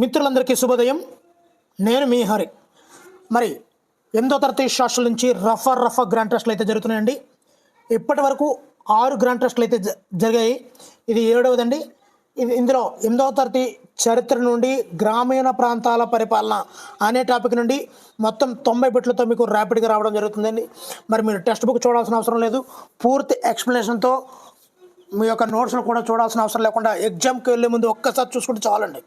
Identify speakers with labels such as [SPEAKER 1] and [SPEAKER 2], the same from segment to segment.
[SPEAKER 1] మిత్రులందరికీ శుభోదయం. నేను మీ హరి. మరి 8వ తరగతి సోషల్ నుంచి రఫా గ్రాండ్ టెస్ట్లు అయితే జరుగుతున్నాయండి. ఇప్పటి వరకు 6 గ్రాండ్ టెస్ట్లు అయితే జరిగాయి. ఇది 7వదండి. ఇందులో 8వ తరగతి చరిత్ర నుండి గ్రామీణ ప్రాంతాల పరిపాలన అనే టాపిక్ నుండి మొత్తం 90 బిట్లతో మీకు ర్యాపిడ్గా రావడం జరుగుతుందండి. మరి మీరు టెక్స్ట్ బుక్ చూడాల్సిన అవసరం లేదు. పూర్తి ఎక్స్ప్లెనేషన్తో మీ యొక్క నోట్స్ను కూడా చూడాల్సిన అవసరం లేకుండా ఎగ్జామ్కి వెళ్ళే ముందు ఒక్కసారి చూసుకుంటే చాలండి.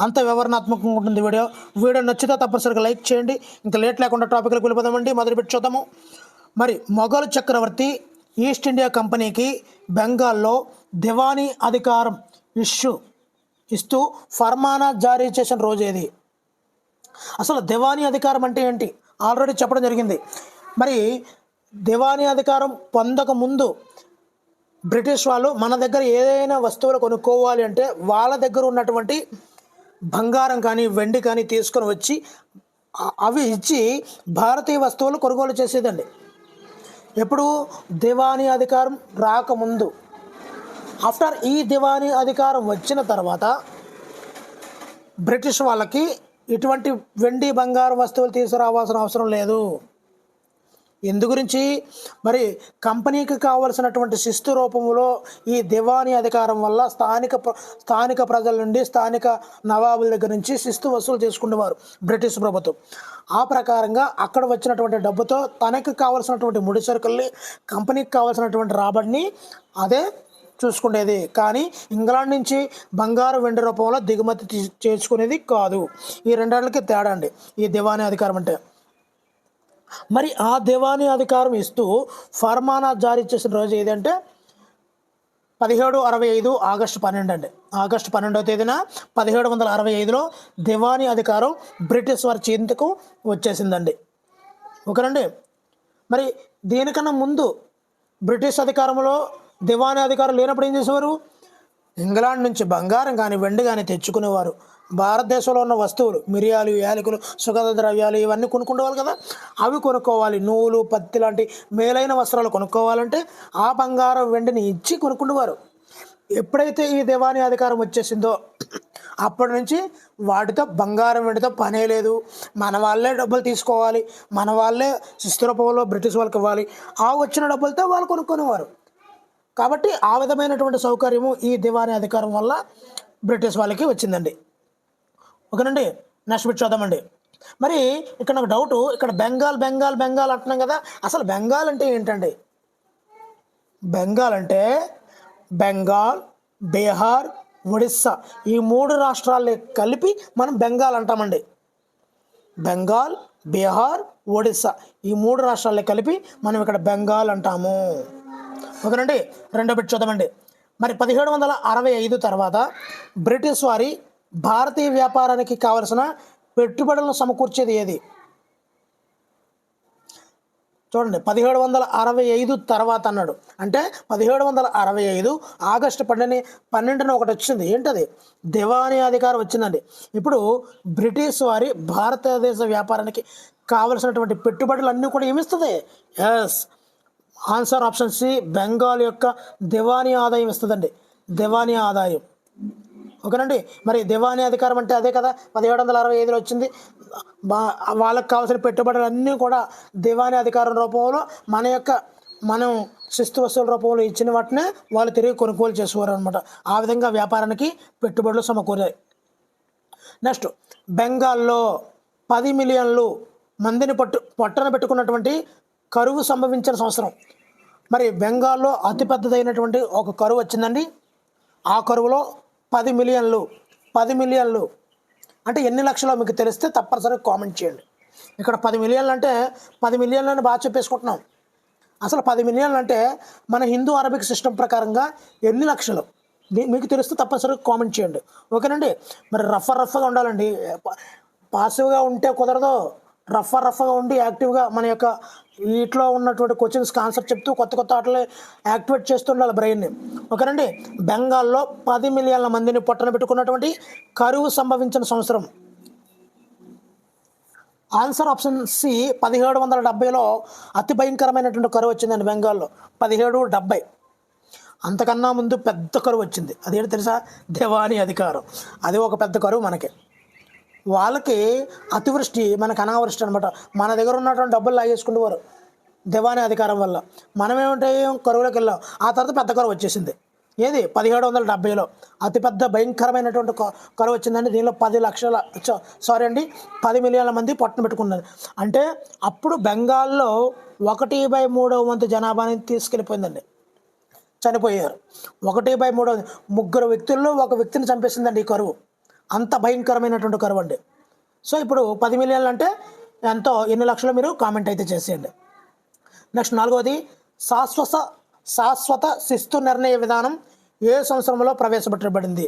[SPEAKER 1] అంత వివరణాత్మకంగా ఉంటుంది వీడియో నచ్చితే తప్పనిసరిగా లైక్ చేయండి. ఇంకా లేట్ లేకుండా టాపిక్లకు వెళ్ళిపోదామండి. మొదలుపెట్టి చూద్దాము. మరి మొఘల్ చక్రవర్తి ఈస్ట్ ఇండియా కంపెనీకి బెంగాల్లో దివానీ అధికారం ఇస్తూ ఫర్మానా జారీ చేసిన రోజు ఏది? అసలు దివానీ అధికారం అంటే ఏంటి ఆల్రెడీ చెప్పడం జరిగింది. మరి దివానీ అధికారం పొందక ముందు బ్రిటిష్ వాళ్ళు మన దగ్గర ఏదైనా వస్తువులు కొనుక్కోవాలి అంటే వాళ్ళ దగ్గర ఉన్నటువంటి బంగారం కానీ వెండి కానీ తీసుకొని వచ్చి అవి ఇచ్చి భారతీయ వస్తువులు కొనుగోలు చేసేదండి. ఎప్పుడు దివానీ అధికారం రాకముందు. ఆఫ్టర్ ఈ దివానీ అధికారం వచ్చిన తర్వాత బ్రిటిష్ వాళ్ళకి ఇటువంటి వెండి బంగారం వస్తువులు తీసుకురావాల్సిన అవసరం లేదు. ఎందు గురించి? మరి కంపెనీకి కావలసినటువంటి శిస్తు రూపంలో ఈ దివానీ అధికారం వల్ల స్థానిక ప్రజల నుండి స్థానిక నవాబుల దగ్గర నుంచి శిస్తు వసూలు చేసుకునేవారు బ్రిటిష్ ప్రభుత్వం. ఆ ప్రకారంగా అక్కడ వచ్చినటువంటి డబ్బుతో తనకి కావలసినటువంటి ముడి సరుకుల్ని, కంపెనీకి కావాల్సినటువంటి రాబడిని అదే చూసుకునేది. కానీ ఇంగ్లాండ్ నుంచి బంగారు వెండి రూపంలో దిగుమతి చేసుకునేది కాదు. ఈ రెండేళ్ళకి తేడా అండి ఈ దివానీ అధికారం అంటే. మరి ఆ దివానీ అధికారం ఇస్తూ ఫర్మానా జారీ చేసిన రోజు ఏదంటే 1765 ఆగస్టు 12 అండి. ఆగస్టు 12వ తేదీన 1765లో దివానీ అధికారం బ్రిటిష్ వారి చేతికి వచ్చేసిందండి. ఓకేనండి. మరి దీనికన్నా ముందు బ్రిటిష్ అధికారంలో దివానీ అధికారం లేనప్పుడు ఏం చేసేవారు? ఇంగ్లాండ్ నుంచి బంగారం కానీ వెండి కానీ తెచ్చుకునేవారు. భారతదేశంలో ఉన్న వస్తువులు మిరియాలు, యాలకులు, సుగంధ ద్రవ్యాలు ఇవన్నీ కొనుక్కుండేవాళ్ళు కదా. అవి కొనుక్కోవాలి. నూలు, పత్తి లాంటి మేలైన వస్త్రాలు కొనుక్కోవాలంటే ఆ బంగారం వెండిని ఇచ్చి కొనుక్కుండేవారు. ఎప్పుడైతే ఈ దివానీ అధికారం వచ్చేసిందో అప్పటి నుంచి వాటితో బంగారం వెండితో పనే లేదు. మన వాళ్ళే డబ్బులు తీసుకోవాలి, మన వాళ్ళే శిస్తు రూపంలో బ్రిటిష్ వాళ్ళకి ఇవ్వాలి. ఆ వచ్చిన డబ్బులతో వాళ్ళు కొనుక్కునేవారు. కాబట్టి ఆ విధమైనటువంటి సౌకర్యము ఈ దివానీ అధికారం వల్ల బ్రిటిష్ వాళ్ళకి వచ్చిందండి. ఓకేనండి. నెక్స్ట్ బిట్ చూద్దామండి. మరి ఇక్కడ నాకు డౌటు, ఇక్కడ బెంగాల్ అంటున్నాం కదా. అసలు బెంగాల్ అంటే ఏంటండి? బెంగాల్ అంటే బెంగాల్, బీహార్, ఒడిస్సా ఈ 3 రాష్ట్రాలని కలిపి మనం బెంగాల్ అంటామండి. బెంగాల్, బీహార్, ఒడిస్సా ఈ 3 రాష్ట్రాలని కలిపి మనం ఇక్కడ బెంగాల్ అంటాము. ఓకేనండి. రెండో బిట్ చూద్దామండి. మరి 1765 తర్వాత బ్రిటిష్ వారి భారతీయ వ్యాపారానికి కావలసిన పెట్టుబడులను సమకూర్చేది ఏది? చూడండి, 1765 తర్వాత అన్నాడు. అంటే 1765 ఆగస్టు 12న ఒకటి వచ్చింది. ఏంటది? దివానీ అధికారం వచ్చిందండి. ఇప్పుడు బ్రిటిష్ వారి భారతదేశ వ్యాపారానికి కావలసినటువంటి పెట్టుబడులు అన్నీ కూడా ఏమిస్తుంది? Yes, answer option C, Bengal యొక్క దివానీ ఆదాయం ఇస్తుందండి. దివానీ ఆదాయం. ఓకేనండి. మరి దివానీ అధికారం అంటే అదే కదా 1765లో వచ్చింది. వాళ్ళకి కావాల్సిన పెట్టుబడులు అన్నీ కూడా దివానీ అధికారం రూపంలో మనం శిస్తు వస్తువుల రూపంలో ఇచ్చిన వాటినే వాళ్ళు తిరిగి కొనుగోలు చేసేవారు అనమాట. ఆ విధంగా వ్యాపారానికి పెట్టుబడులు సమకూరాయి. నెక్స్ట్, బెంగాల్లో 10 మిలియన్లు మందిని పొట్టన పెట్టుకున్నటువంటి కరువు సంభవించిన సంవత్సరం. మరి బెంగాల్లో అతిపెద్దదైనటువంటి ఒక కరువు వచ్చిందండి. ఆ కరువులో 10 మిలియన్లు అంటే ఎన్ని లక్షలో మీకు తెలిస్తే తప్పనిసరిగా కామెంట్ చేయండి. ఇక్కడ 10 మిలియన్లు అంటే 10 మిలియన్లని బాగా చెప్పేసుకుంటున్నాం. అసలు 10 మిలియన్లు అంటే మన హిందూ అరబిక్ సిస్టమ్ ప్రకారంగా ఎన్ని లక్షలు మీకు తెలిస్తే తప్పనిసరిగా కామెంట్ చేయండి. ఓకేనండి. మరి రఫ్గా ఉండాలండి. పాసివ్గా ఉంటే కుదరదు. రఫ్గా ఉండి యాక్టివ్గా మన యొక్క వీటిలో ఉన్నటువంటి కోచింగ్స్ కాన్సెప్ట్ చెప్తూ కొత్త ఆటలు యాక్టివేట్ చేస్తుండాలి బ్రెయిన్ని. ఓకేనండి. బెంగాల్లో 10 మిలియన్ల మందిని పొట్టన పెట్టుకున్నటువంటి కరువు సంభవించిన సంవత్సరం. ఆన్సర్ ఆప్షన్ సి, 1770లో అతి భయంకరమైనటువంటి కరువు వచ్చిందండి బెంగాల్లో. 1770. అంతకన్నా ముందు పెద్ద కరువు వచ్చింది. అదేంటి తెలుసా? దివానీ అధికారం. అది ఒక పెద్ద కరువు మనకి. వాళ్ళకి అతివృష్టి, మనకు అనావృష్టి అనమాట. మన దగ్గర ఉన్నటువంటి డబ్బులు లాగేసుకుంటేవారు దివానీ అధికారం వల్ల. మనమేమంటే కరువులోకి వెళ్ళాం. ఆ తర్వాత పెద్ద కరువు వచ్చేసింది. ఏది 1770లో అతిపెద్ద భయంకరమైనటువంటి కరువు వచ్చిందండి. దీనిలో 10 మిలియన్ల మంది పొట్టన పెట్టుకున్నారు. అంటే అప్పుడు బెంగాల్లో 1/3 వంతు జనాభాని తీసుకెళ్ళిపోయిందండి, చనిపోయారు. 1/3 ముగ్గురు వ్యక్తుల్లో ఒక వ్యక్తిని చంపేసిందండి ఈ కరువు. అంత భయంకరమైనటువంటి కరువు అండి. సో ఇప్పుడు 10 మిలియన్లు అంటే ఎంతో, ఎన్ని లక్షలు మీరు కామెంట్ అయితే చేసేయండి. నెక్స్ట్ 4వది, శాశ్వత శిస్తు నిర్ణయ విధానం ఏ సంవత్సరంలో ప్రవేశపెట్టబడింది?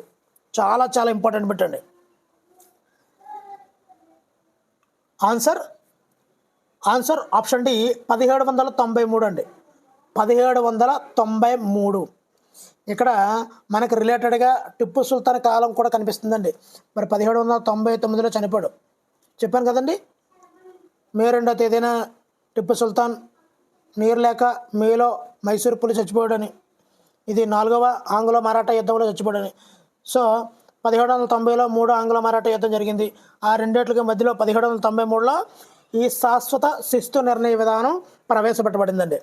[SPEAKER 1] చాలా చాలా ఇంపార్టెంట్ పెట్టండి. ఆన్సర్ ఆప్షన్ డి 1793 అండి. 1793. ఇక్కడ మనకు రిలేటెడ్గా టిప్పు సుల్తాన్ కాలం కూడా కనిపిస్తుందండి. మరి 1799లో చనిపోయాడు, చెప్పాను కదండి. మే 2వ తేదీన టిప్పు సుల్తాన్ నీరు లేక మేలో మైసూర్ పులి చచ్చిపోయాడని, ఇది 4వ ఆంగ్లో మరాఠా యుద్ధంలో చచ్చిపోయాడని. సో 1790లో 3 ఆంగ్లో మరాఠా యుద్ధం జరిగింది. ఆ రెండేట్లకి మధ్యలో 1793లో ఈ శాశ్వత శిస్తు నిర్ణయ విధానం ప్రవేశపెట్టబడిందండి.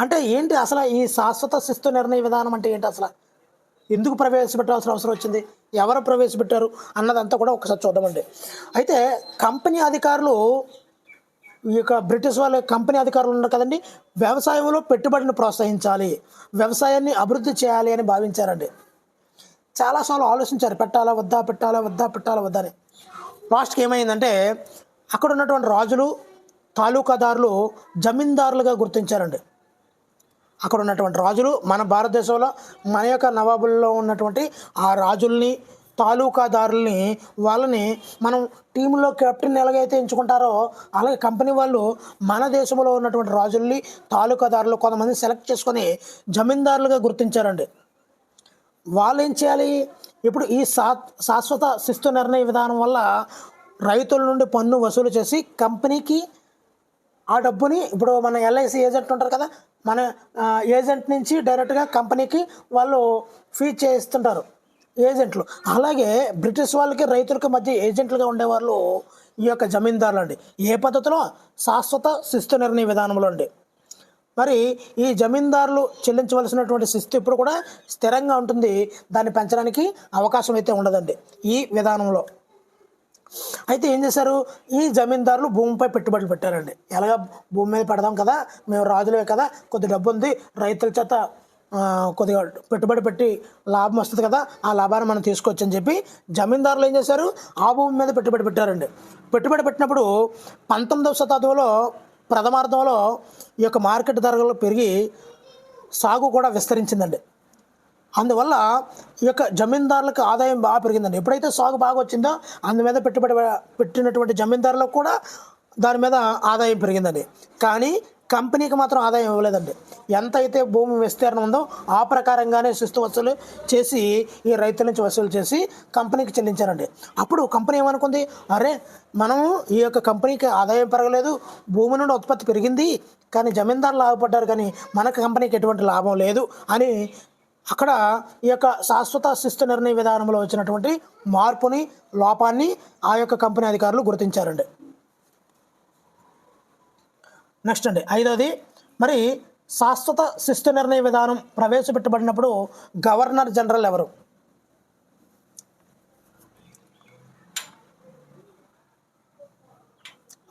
[SPEAKER 1] అంటే ఏంటి అసలు ఈ శాశ్వత శిస్తు నిర్ణయ విధానం అంటే ఏంటి, అసలు ఎందుకు ప్రవేశపెట్టాల్సిన అవసరం వచ్చింది, ఎవరు ప్రవేశపెట్టారు అన్నదంతా కూడా ఒకసారి చూద్దామండి. అయితే కంపెనీ అధికారులు, ఈ యొక్క బ్రిటిష్ వాళ్ళ కంపెనీ అధికారులు ఉన్నారు కదండి, వ్యవసాయంలో పెట్టుబడిని ప్రోత్సహించాలి, వ్యవసాయాన్ని అభివృద్ధి చేయాలి అని భావించారండి. చాలాసార్లు ఆలోచించారు, పెట్టాలా వద్దా అని. లాస్ట్కి ఏమైందంటే అక్కడ ఉన్నటువంటి రాజులు, తాలూకాదారులు జమీందారులుగా గుర్తించారండి. అక్కడ ఉన్నటువంటి రాజులు, మన భారతదేశంలో మన యొక్క నవాబుల్లో ఉన్నటువంటి ఆ రాజుల్ని, తాలూకాదారుల్ని, వాళ్ళని మనం టీంలో కెప్టెన్ ఎలాగైతే ఎంచుకుంటారో అలాగే కంపెనీ వాళ్ళు మన దేశంలో ఉన్నటువంటి రాజుల్ని, తాలూకాదారులు కొంతమంది సెలెక్ట్ చేసుకొని జమీందారులుగా గుర్తించారండి. వాళ్ళు ఏం చేయాలి, ఇప్పుడు ఈ శాశ్వత శిస్తు నిర్ణయ విధానం వల్ల రైతుల నుండి పన్ను వసూలు చేసి కంపెనీకి ఆ డబ్బుని, ఇప్పుడు మన ఎల్ఐసి ఏజెంట్ ఉంటారు కదా, మన ఏజెంట్ నుంచి డైరెక్ట్గా కంపెనీకి వాళ్ళు ఫీడ్ చేస్తుంటారు ఏజెంట్లు. అలాగే బ్రిటిష్ వాళ్ళకి రైతులకి మధ్య ఏజెంట్లుగా ఉండేవాళ్ళు ఈ యొక్క జమీందారులు అండి. ఏ పద్ధతిలో? శాశ్వత శిస్తు నిర్ణయ విధానంలో అండి. మరి ఈ జమీందారులు చెల్లించవలసినటువంటి శిస్తు ఇప్పుడు కూడా స్థిరంగా ఉంటుంది, దాన్ని పెంచడానికి అవకాశం అయితే ఉండదండి ఈ విధానంలో. అయితే ఏం చేశారు, ఈ జమీందారులు భూమిపై పెట్టుబడులు పెట్టారండి. ఎలాగా భూమి మీద పెడదాం కదా, మేము రాజులే కదా, కొద్ది డబ్బు ఉంది, రైతుల చేత కొద్దిగా పెట్టుబడి పెట్టి లాభం వస్తుంది కదా, ఆ లాభాన్ని మనం తీసుకోవచ్చు అని చెప్పి జమీందారులు ఏం చేశారు, ఆ భూమి మీద పెట్టుబడి పెట్టారండి. పెట్టుబడి పెట్టినప్పుడు 19వ శతాబ్దంలో ప్రథమార్థంలో ఈ యొక్క మార్కెట్ ధరలు పెరిగి సాగు కూడా విస్తరించిందండి. అందువల్ల ఈ యొక్క జమీందారులకు ఆదాయం బాగా పెరిగిందండి. ఎప్పుడైతే సాగు బాగా వచ్చిందో అందు మీద పెట్టుబడి పెట్టినటువంటి జమీందారులకు కూడా దాని మీద ఆదాయం పెరిగిందండి. కానీ కంపెనీకి మాత్రం ఆదాయం ఇవ్వలేదండి. ఎంత అయితే భూమి విస్తీర్ణం ఉందో ఆ ప్రకారంగానే శిస్తు వసూలు చేసి ఈ రైతుల నుంచి వసూలు చేసి కంపెనీకి చెల్లించారండి. అప్పుడు కంపెనీ ఏమనుకుంది, అరే మనం ఈ యొక్క కంపెనీకి ఆదాయం పెరగలేదు, భూమి నుండి ఉత్పత్తి పెరిగింది, కానీ జమీందారులు లాభపడ్డారు, కానీ మనకు కంపెనీకి ఎటువంటి లాభం లేదు అని అక్కడ ఈ యొక్క శాశ్వత శిస్తు నిర్ణయ విధానంలో వచ్చినటువంటి మార్పుని, లోపాన్ని ఆ యొక్క కంపెనీ అధికారులు గుర్తించారండి. నెక్స్ట్ అండి 5వది, మరి శాశ్వత శిస్తు నిర్ణయ విధానం ప్రవేశపెట్టబడినప్పుడు గవర్నర్ జనరల్ ఎవరు?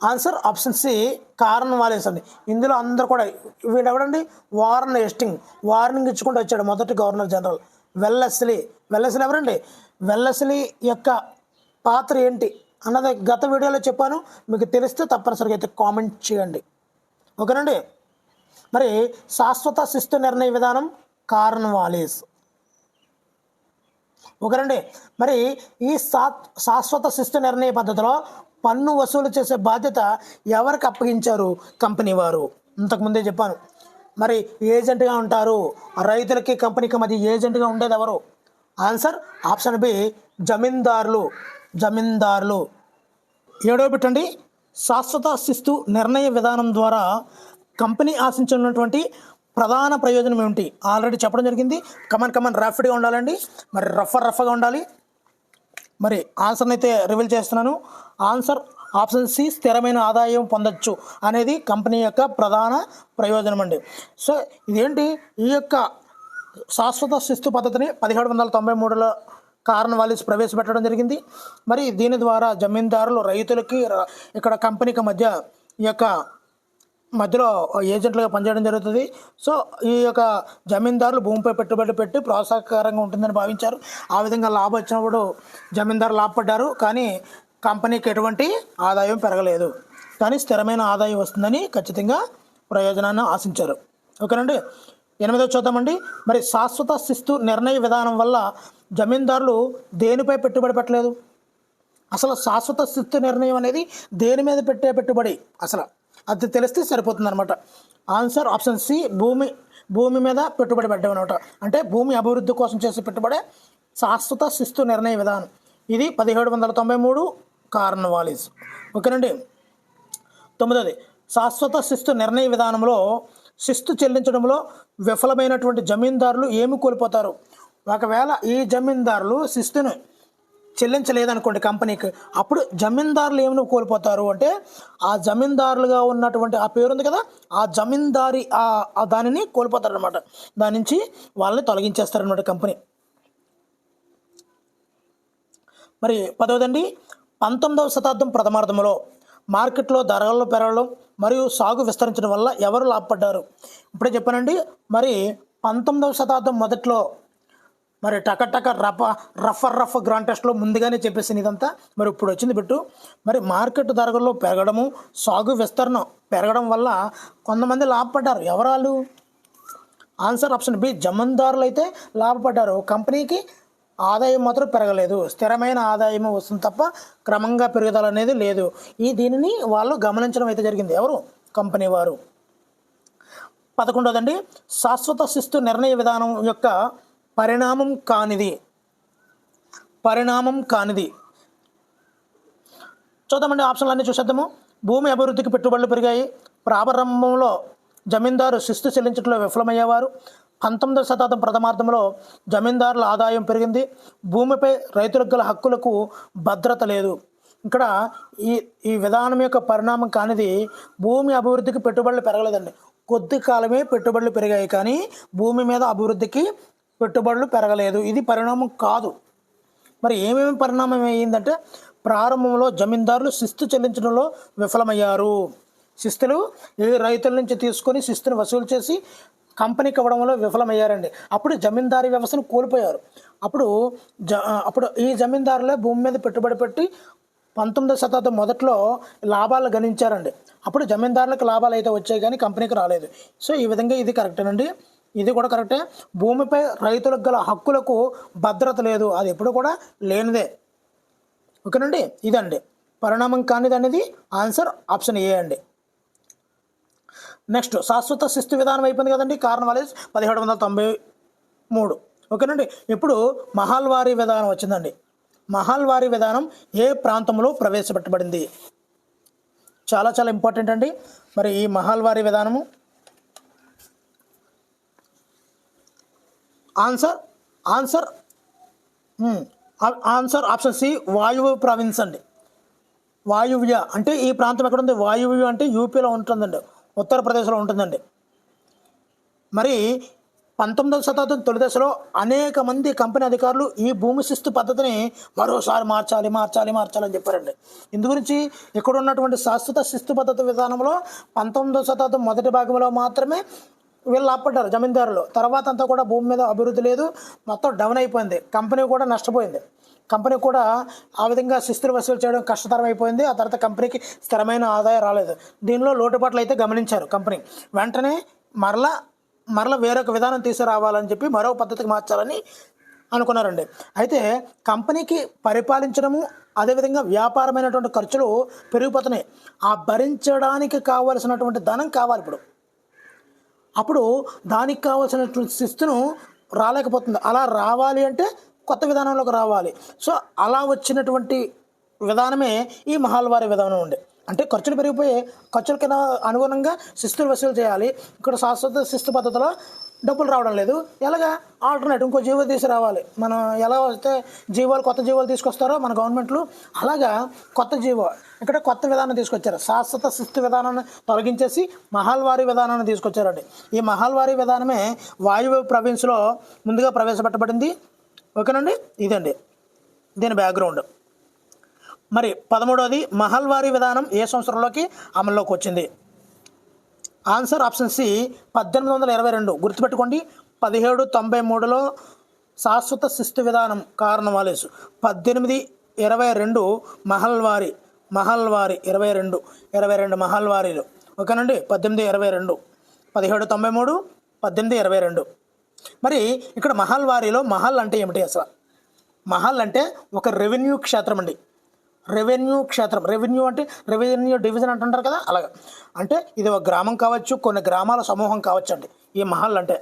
[SPEAKER 1] ఆన్సర్ ఆప్షన్ సి కార్న్వాలిస్ అండి. ఇందులో అందరూ కూడా, వీడు ఎవడండి, వారన్ హేస్టింగ్, వార్నింగ్ ఇచ్చుకుంటూ వచ్చాడు మొదటి గవర్నర్ జనరల్. వెల్లెస్లీ ఎవరండి, వెల్లెస్లీ యొక్క పాత్ర ఏంటి అన్నది గత వీడియోలో చెప్పాను, మీకు తెలిస్తే తప్పనిసరిగా అయితే కామెంట్ చేయండి, ఓకేనండి. మరి శాశ్వత శిస్తు నిర్ణయ విధానం కార్న్వాలిస్, ఓకేనండి. మరి ఈ శాశ్వత శిస్తు నిర్ణయ పద్ధతిలో పన్ను వసూలు చేసే బాధ్యత ఎవరికి అప్పగించారు? కంపెనీ వారు. ఇంతకుముందే చెప్పాను. మరి ఏజెంట్గా ఉంటారు, రైతులకి కంపెనీకి మధ్య ఏజెంట్గా ఉండేది ఎవరు? ఆన్సర్ ఆప్షన్ బి జమీందారులు. 7వ పెట్టండి, శాశ్వత శిస్తు నిర్ణయ విధానం ద్వారా కంపెనీ ఆశించినటువంటి ప్రధాన ప్రయోజనం ఏమిటి? ఆల్రెడీ చెప్పడం జరిగింది. కమన్ ర్యాపిడ్గా ఉండాలండి, మరి రఫ్గా ఉండాలి. మరి ఆన్సర్ని అయితే రివీల్ చేస్తున్నాను. ఆన్సర్ ఆప్షన్ సి, స్థిరమైన ఆదాయం పొందొచ్చు అనేది కంపెనీ యొక్క ప్రధాన ప్రయోజనం అండి. సో ఇదేంటి, ఈ యొక్క శాశ్వత శిస్తు పద్ధతిని 1793లో కార్న్వాలిస్ ప్రవేశపెట్టడం జరిగింది. మరి దీని ద్వారా జమీందారులు రైతులకి ఇక్కడ కంపెనీకి ఈ యొక్క మధ్యలో ఏజెంట్లుగా పనిచేయడం జరుగుతుంది. సో ఈ యొక్క జమీందారులు భూమిపై పెట్టుబడి పెట్టి ప్రోత్సాహకరంగా ఉంటుందని భావించారు. ఆ విధంగా లాభం వచ్చినప్పుడు జమీందారు లాభపడ్డారు, కానీ కంపెనీకి ఎటువంటి ఆదాయం పెరగలేదు, కానీ స్థిరమైన ఆదాయం వస్తుందని ఖచ్చితంగా ప్రయోజనాన్ని ఆశించారు. ఓకేనండి. 8వ చూద్దామండి. మరి శాశ్వత శిస్తు నిర్ణయ విధానం వల్ల జమీందారులు దేనిపై పెట్టుబడి పెట్టలేదు? అసలు శాశ్వత శిస్తు నిర్ణయం అనేది దేని మీద పెట్టే పెట్టుబడి అసలు అది తెలిస్తే సరిపోతుంది అనమాట. ఆన్సర్ ఆప్షన్ సి, భూమి మీద పెట్టుబడి పెట్టడం అనమాట. అంటే భూమి అభివృద్ధి కోసం చేసే పెట్టుబడే శాశ్వత శిస్తు నిర్ణయ విధానం. ఇది 1793 కార్న్వాలిస్. ఓకేనండి. 9వది, శాశ్వత శిస్తు నిర్ణయ విధానంలో శిస్తు చెల్లించడంలో విఫలమైనటువంటి జమీందారులు ఏమి కోల్పోతారు? ఒకవేళ ఈ జమీందారులు శిస్తును చెల్లించలేదనుకోండి కంపెనీకి, అప్పుడు జమీందారులు ఏమైనా కోల్పోతారు అంటే, ఆ జమీందారులుగా ఉన్నటువంటి ఆ పేరు ఉంది కదా, ఆ జమీందారి దానిని కోల్పోతారనమాట. దాని నుంచి వాళ్ళని తొలగించేస్తారనమాట కంపెనీ. మరి 10వదండి, 19వ శతాబ్దం ప్రథమార్థంలో మార్కెట్లో ధరలు పెరగడం మరియు సాగు విస్తరించడం వల్ల ఎవరు లాభపడ్డారు? ఇప్పుడే చెప్పానండి. మరి 19వ శతాబ్దం మొదట్లో మరి టక రఫ్ గ్రాండ్ టెస్ట్లో ముందుగానే చెప్పేసింది ఇదంతా. మరి ఇప్పుడు వచ్చింది బిట్టు. మరి మార్కెట్ ధరల్లో పెరగడము, సాగు విస్తరణ పెరగడం వల్ల కొంతమంది లాభపడ్డారు. ఎవరాలు? ఆన్సర్ ఆప్షన్ బి, జమీందారులు అయితే లాభపడ్డారు. కంపెనీకి ఆదాయం మాత్రం పెరగలేదు, స్థిరమైన ఆదాయం వస్తుంది తప్ప క్రమంగా పెరుగుదల అనేది లేదు. దీనిని వాళ్ళు గమనించడం అయితే జరిగింది. ఎవరు? కంపెనీ వారు. 11వదండి, శాశ్వత శిస్తు నిర్ణయ విధానం యొక్క పరిణామం కానిది చూద్దామండి. ఆప్షన్లన్నీ చూసేద్దాము. భూమి అభివృద్ధికి పెట్టుబడులు పెరిగాయి. ప్రారంభంలో జమీందారు శిస్తు చెల్లించడంలో విఫలమయ్యేవారు. 19వ శతాబ్దం ప్రథమార్థంలో జమీందారుల ఆదాయం పెరిగింది. భూమిపై రైతులకు గల హక్కులకు భద్రత లేదు. ఇక్కడ ఈ విధానం యొక్క పరిణామం కానిది, భూమి అభివృద్ధికి పెట్టుబడులు పెరగలేదండి. కొద్ది కాలమే పెట్టుబడులు పెరిగాయి, కానీ భూమి మీద అభివృద్ధికి పెట్టుబడులు పెరగలేదు. ఇది పరిణామం కాదు. మరి ఏమేమి పరిణామం అయ్యిందంటే, ప్రారంభంలో జమీందారులు శిస్తు చెల్లించడంలో విఫలమయ్యారు. శిస్తులు ఈ రైతుల నుంచి తీసుకొని శిస్తుని వసూలు చేసి కంపెనీకి ఇవ్వడంలో విఫలమయ్యారండి. అప్పుడు జమీందారీ వ్యవస్థను కోల్పోయారు. అప్పుడు ఈ జమీందారులే భూమి మీద పెట్టుబడి పెట్టి 19వ శతాబ్దం మొదట్లో లాభాలు గణించారండి. అప్పుడు జమీందారులకు లాభాలు అయితే వచ్చాయి, కానీ కంపెనీకి రాలేదు. సో ఈ విధంగా ఇది కరెక్టేనండి. ఇది కూడా కరెక్టే. భూమిపై రైతులకు గల హక్కులకు భద్రత లేదు, అది ఎప్పుడు కూడా లేనిదే. ఓకేనండి. ఇదండి పరిణామం కానిది అనేది ఆన్సర్ ఆప్షన్ ఏ అండి. నెక్స్ట్, శాశ్వత శిస్తు విధానం అయిపోయింది కదండి, కార్న్వాలిస్ 1793. ఓకేనండి. ఇప్పుడు మహల్వారీ విధానం వచ్చిందండి. మహల్వారీ విధానం ఏ ప్రాంతంలో ప్రవేశపెట్టబడింది? చాలా చాలా ఇంపార్టెంట్ అండి. మరి ఈ మహల్వారీ విధానము ఆన్సర్ ఆప్షన్ సి, వాయువ్య ప్రావిన్స్ అండి. వాయువ్య అంటే ఈ ప్రాంతం ఎక్కడ ఉంది? వాయువ్య అంటే యూపీలో ఉంటుందండి, ఉత్తరప్రదేశ్లో ఉంటుందండి. మరి 19వ శతాబ్దం తొలి దశలో అనేక మంది కంపెనీ అధికారులు ఈ భూమి శిస్తు పద్ధతిని మరోసారి మార్చాలి అని చెప్పారండి. ఇందు గురించి ఇక్కడ ఉన్నటువంటి శాశ్వత శిస్తు పద్ధతి విధానంలో 19వ శతాబ్దం మొదటి భాగంలో మాత్రమే వీళ్ళు లాభపడ్డారు జమీందారులు. తర్వాత అంతా కూడా భూమి మీద అభివృద్ధి లేదు, మొత్తం డౌన్ అయిపోయింది. కంపెనీ కూడా నష్టపోయింది. కంపెనీ కూడా ఆ విధంగా శిస్తులు వసూలు చేయడం కష్టతరం అయిపోయింది. ఆ తర్వాత కంపెనీకి స్థిరమైన ఆదాయం రాలేదు. దీనిలో లోటుపాట్లు అయితే గమనించారు కంపెనీ. వెంటనే మరలా వేరొక విధానం తీసుకురావాలని చెప్పి మరో పద్ధతికి మార్చాలని అనుకున్నారండి. అయితే కంపెనీకి పరిపాలించడము, అదేవిధంగా వ్యాపారమైనటువంటి ఖర్చులు పెరిగిపోతున్నాయి. ఆ భరించడానికి కావలసినటువంటి ధనం కావాలి. అప్పుడు దానికి కావాల్సినటువంటి శిస్తును రాలేకపోతుంది. అలా రావాలి అంటే కొత్త విధానంలోకి రావాలి. సో అలా వచ్చినటువంటి విధానమే ఈ మహల్వారీ విధానం ఉండే. అంటే ఖర్చులు పెరిగిపోయి ఖర్చులకి అనుగుణంగా శిస్తులు వసూలు చేయాలి. ఇక్కడ శాశ్వత శిస్తు పద్ధతిలో డబ్బులు రావడం లేదు. ఎలాగా? ఆల్టర్నేట్ ఇంకో జీవో తీసుకురావాలి. మనం ఎలా వస్తే కొత్త జీవోలు తీసుకొస్తారో మన గవర్నమెంట్లు, అలాగా కొత్త జీవో ఇక్కడ కొత్త విధానం తీసుకొచ్చారు. శాశ్వత శిస్తు విధానాన్ని తొలగించేసి మహల్వారీ విధానాన్ని తీసుకొచ్చారండి. ఈ మహల్వారీ విధానమే వాయువ్య ప్రావిన్స్లో ముందుగా ప్రవేశపెట్టబడింది. ఓకేనండి, ఇదండి దీని బ్యాక్గ్రౌండ్. మరి 13వది, మహల్వారీ విధానం ఏ సంవత్సరంలోకి అమల్లోకి వచ్చింది? Answer option C 1822. గుర్తుపెట్టుకోండి, 1793లో శాశ్వత శిస్తు విధానం కారణవాలేసు. 1822 మహల్వారీ 22 మహల్వారీలు. ఓకేనండి, 1822, 1793, 1822. మరి ఇక్కడ మహల్వారీలో మహల్ అంటే ఏమిటి అసలు? మహల్ అంటే ఒక రెవెన్యూ క్షేత్రం అండి. రెవెన్యూ క్షేత్రం, రెవెన్యూ అంటే రెవెన్యూ డివిజన్ అంటుంటారు కదా, అలాగా. అంటే ఇది ఒక గ్రామం కావచ్చు, కొన్ని గ్రామాల సమూహం కావచ్చు అండి ఈ మహల్ అంటే.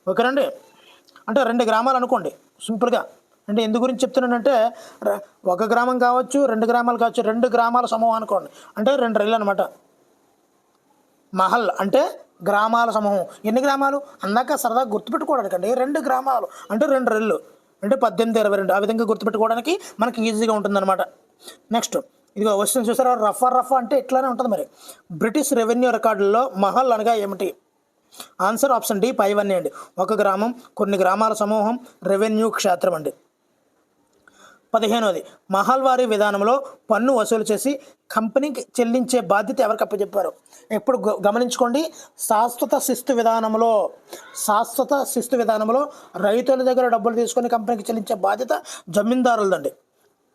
[SPEAKER 1] ఓకేనండి, అంటే 2 గ్రామాలు అనుకోండి సింపుల్గా. అంటే ఎందు గురించి చెప్తున్నానంటే ఒక గ్రామం కావచ్చు, 2 గ్రామాలు కావచ్చు, 2 గ్రామాల సమూహం అనుకోండి, అంటే 2 రెళ్ళు అనమాట. మహల్ అంటే గ్రామాల సమూహం. ఎన్ని గ్రామాలు? అందాక సరదాగా గుర్తుపెట్టుకోవడానికి అండి, 2 గ్రామాలు అంటే 2 రెళ్ళు అంటే 1822. ఆ విధంగా గుర్తుపెట్టుకోవడానికి మనకి ఈజీగా ఉంటుందన్నమాట. నెక్స్ట్ ఇదిగో క్వశ్చన్ చూసారా, రఫా అంటే ఇట్లానే ఉంటుంది. మరి బ్రిటిష్ రెవెన్యూ రికార్డుల్లో మహల్ అనగా ఏమిటి? ఆన్సర్ ఆప్షన్ డి 5 అండి. ఒక గ్రామం, కొన్ని గ్రామాల సమూహం, రెవెన్యూ క్షేత్రం అండి. 15వది, మహల్వారీ విధానంలో పన్ను వసూలు చేసి కంపెనీకి చెల్లించే బాధ్యత ఎవరికి అప్పచెప్పారు? ఎప్పుడు గమనించుకోండి, శాశ్వత శిస్తు విధానంలో రైతుల దగ్గర డబ్బులు తీసుకొని కంపెనీకి చెల్లించే బాధ్యత జమీందారులదండి.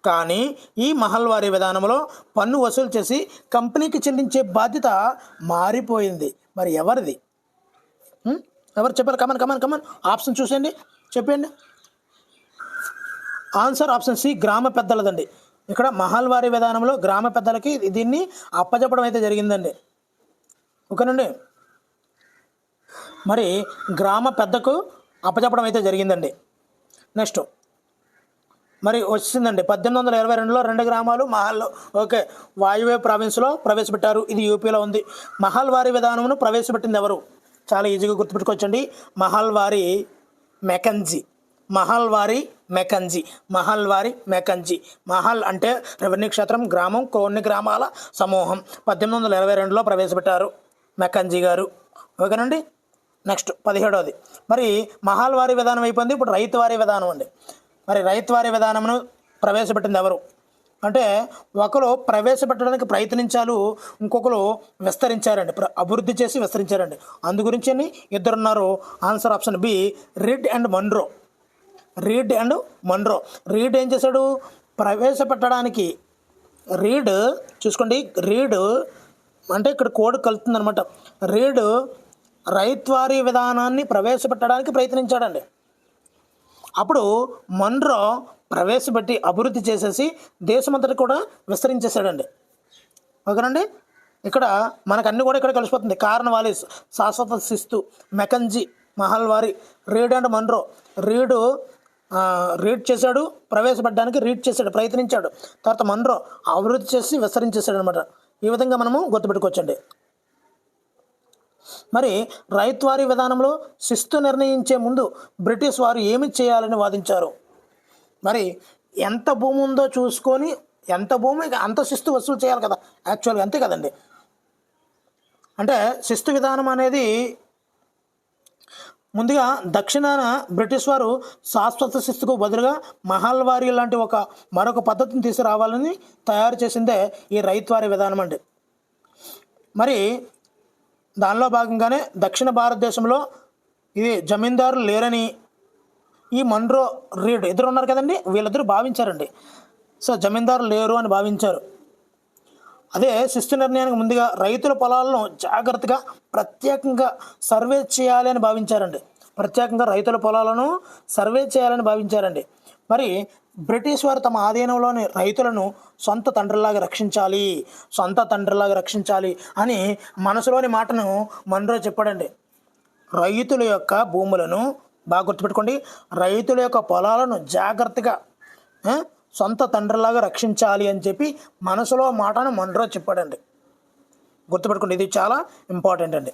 [SPEAKER 1] కానీ ఈ మహల్వారీ విధానంలో పన్ను వసూలు చేసి కంపెనీకి చెల్లించే బాధ్యత మారిపోయింది. మరి ఎవరిది? ఎవరు చెప్పారు? కమన్ ఆప్షన్ చూసేయండి, చెప్పండి. ఆన్సర్ ఆప్షన్ సి గ్రామ పెద్దలదండి. ఇక్కడ మహల్వారీ విధానంలో గ్రామ పెద్దలకి దీన్ని అప్పచెప్పడం అయితే జరిగిందండి. ఓకేనండి, మరి గ్రామ పెద్దకు అప్పచెప్పడం అయితే జరిగిందండి. నెక్స్ట్ మరి వచ్చిందండి 1822లో 2 గ్రామాలు మహల్. ఓకే, వాయువ్య ప్రావిన్స్లో ప్రవేశపెట్టారు. ఇది యూపీలో ఉంది. మహల్వారీ విధానమును ప్రవేశపెట్టింది ఎవరు? చాలా ఈజీగా గుర్తుపెట్టుకోవచ్చండి, మహల్వారీ మెకంజీ. మహల్ అంటే రెవెన్యూ క్షేత్రం, గ్రామం, కొన్ని గ్రామాల సమూహం. 1822లో ప్రవేశపెట్టారు మెకంజీ గారు. ఓకేనండి, నెక్స్ట్ 17వది, మరి మహల్వారీ విధానం అయిపోయింది. ఇప్పుడు రైతువారీ విధానం అండి. మరి రైతువారీ విధానమును ప్రవేశపెట్టింది ఎవరు అంటే, ఒకరు ప్రవేశపెట్టడానికి ప్రయత్నించారు, ఇంకొకరు విస్తరించారండి, అభివృద్ధి చేసి విస్తరించారండి. అందు గురించి ఇద్దరున్నారు. Answer option B Reed and Munro. Reed ఏం చేశాడు? ప్రవేశపెట్టడానికి రీడ్ చూసుకోండి, రీడ్ అంటే ఇక్కడ కోడ్ కలుతుంది అనమాట. రీడ్ రైతువారీ విధానాన్ని ప్రవేశపెట్టడానికి ప్రయత్నించాడండి. అప్పుడు మన్రో ప్రవేశపెట్టి అభివృద్ధి చేసేసి దేశమంతటి కూడా విస్తరించేశాడండి. ఓకేనండి, ఇక్కడ మనకు అన్నీ కూడా ఇక్కడ కలిసిపోతుంది. కారణవాలిస్, శాశ్వత శిస్తు, Mackenzie, Mahalwari, Read and Munro. Read చేశాడు, ప్రవేశపెట్టడానికి ప్రయత్నించాడు. తర్వాత మన్రో అభివృద్ధి చేసి విస్తరించేశాడు అనమాట. ఈ విధంగా మనము గుర్తుపెట్టుకోవచ్చండి. మరి రైతువారీ విధానంలో శిస్తు నిర్ణయించే ముందు బ్రిటిష్ వారు ఏమి చేయాలని వాదించారు? మరి ఎంత భూమి ఉందో చూసుకొని, ఎంత భూమి అంత శిస్తు వసూలు చేయాలి కదా, యాక్చువల్గా అంతే కదండి. అంటే శిస్తు విధానం అనేది ముందుగా దక్షిణాన బ్రిటిష్ వారు శాశ్వత శిస్తుకు బదులుగా మహల్వారీ లాంటి మరొక పద్ధతిని తీసుకురావాలని తయారు చేసిందే ఈ రైతువారీ విధానం అండి. మరి దానిలో భాగంగానే దక్షిణ భారతదేశంలో ఇది జమీందారులు లేరని ఈ మన్రో, రీడ్ ఇద్దరు ఉన్నారు కదండి, వీళ్ళిద్దరూ భావించారండి. సో జమీందారులు లేరు అని భావించారు. అదే శిస్తు నిర్ణయానికి ముందుగా రైతుల పొలాలను జాగ్రత్తగా ప్రత్యేకంగా సర్వే చేయాలని భావించారండి. మరి బ్రిటిష్ వారు తమ ఆధీనంలోని రైతులను సొంత తండ్రిలాగా రక్షించాలి అని మనసులోని మాటను మన్రో చెప్పాడండి. రైతుల యొక్క భూములను బాగా గుర్తుపెట్టుకోండి, రైతుల యొక్క పొలాలను జాగ్రత్తగా సొంత తండ్రిలాగా రక్షించాలి అని చెప్పి మనసులో మాటను మన్రో చెప్పాడండి. గుర్తుపెట్టుకోండి, ఇది చాలా ఇంపార్టెంట్ అండి.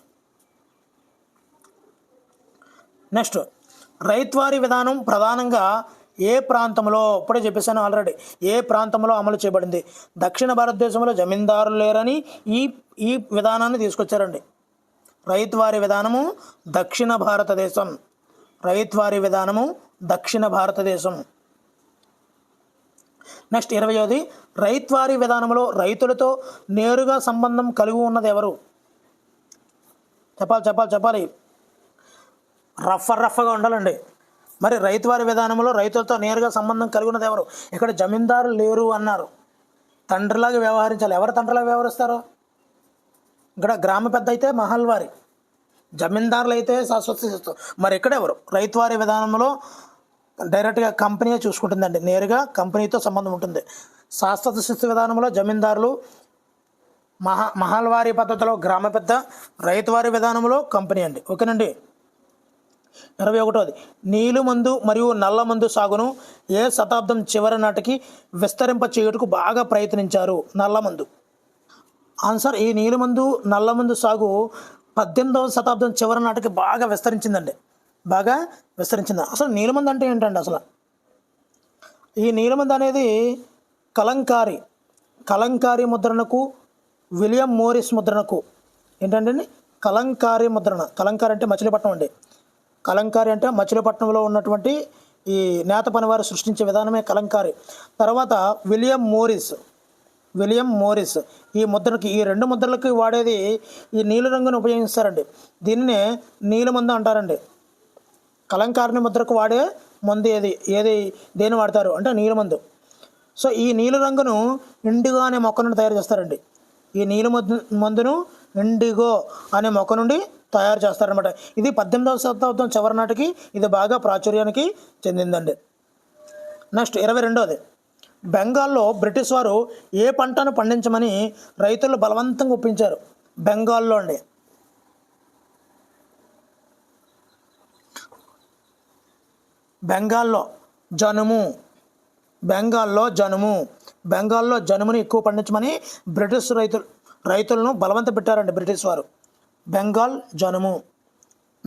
[SPEAKER 1] నెక్స్ట్ రైత్వారీ విధానం ప్రధానంగా ఏ ప్రాంతంలో, ఇప్పుడే చెప్పేసాను ఆల్రెడీ, ఏ ప్రాంతంలో అమలు చేయబడింది? దక్షిణ భారతదేశంలో జమీందారులు లేరని ఈ ఈ విధానాన్ని తీసుకొచ్చారండి. రైత్వారీ విధానము దక్షిణ భారతదేశం. రైత్వారీ విధానము దక్షిణ భారతదేశం. నెక్స్ట్ 20వ రైత్వారీ విధానంలో రైతులతో నేరుగా సంబంధం కలిగి ఉన్నది ఎవరు? చెప్పాలి. రఫ్గా ఉండాలండి. మరి రైతువారి విధానంలో రైతులతో నేరుగా సంబంధం కలిగి ఉన్నది ఎవరు? ఇక్కడ జమీందారు లేరు అన్నారు. తండ్రిలాగా వ్యవహరించాలి. ఎవరు తండ్రిలాగా వ్యవహరిస్తారు? ఇక్కడ గ్రామ పెద్ద అయితే మహల్వారి, జమీందారులు అయితే శాశ్వత శిస్తు. మరి ఇక్కడ ఎవరు? రైతువారి విధానంలో డైరెక్ట్గా కంపెనీ చూసుకుంటుందండి, నేరుగా కంపెనీతో సంబంధం ఉంటుంది. శాశ్వత శిస్తు విధానంలో జమీందారులు, మహల్వారి పద్ధతిలో గ్రామ పెద్ద, రైతువారి విధానంలో కంపెనీ అండి. ఓకేనండి. 21వ నీలిమందు మరియు నల్లమందు సాగును ఏ శతాబ్దం చివరి నాటికి విస్తరింప చేయుటకు బాగా ప్రయత్నించారు? నల్లమందు. ఆన్సర్ ఈ నీలిమందు నల్లమందు సాగు 18వ శతాబ్దం చివరి నాటికి బాగా విస్తరించిందండి. అసలు నీలిమందు అంటే ఏంటండి? అసలు ఈ నీలిమందు అనేది కలంకారీ ముద్రణకు, విలియం మోరిస్ ముద్రణకు ఏంటంటే కలంకారీ ముద్రణ. కలంకారీ అంటే మచిలీపట్నం అండి. కలంకారీ అంటే మచిలీపట్నంలో ఉన్నటువంటి ఈ నేత పనివారు సృష్టించే విధానమే కలంకారీ. తర్వాత విలియం మోరిస్ ఈ ముద్రకి, ఈ రెండు ముద్రలకి వాడేది ఈ నీలి రంగును ఉపయోగిస్తారండి. దీన్నే నీలిమందు అంటారండి. కలంకారీ ముద్రకు వాడే మందు దేని వాడతారు అంటే నీలిమందు. సో ఈ నీలి రంగును ఇండిగో అనే మొక్క నుండి తయారు చేస్తారండి. ఈ నీలి మందును ఇండిగో అనే మొక్క నుండి తయారు చేస్తారనమాట. ఇది 18వ శతాబ్దం చివరి నాటికి ఇది బాగా ప్రాచుర్యానికి చెందిందండి. నెక్స్ట్ 22వది బెంగాల్లో బ్రిటిష్ వారు ఏ పంటను పండించమని రైతులు బలవంతంగా ఒప్పించారు? బెంగాల్లో అండి. బెంగాల్లో జనుముని ఎక్కువ పండించమని బ్రిటిష్ రైతులను బలవంత పెట్టారండి బ్రిటిష్ వారు. బెంగాల్ జనుము.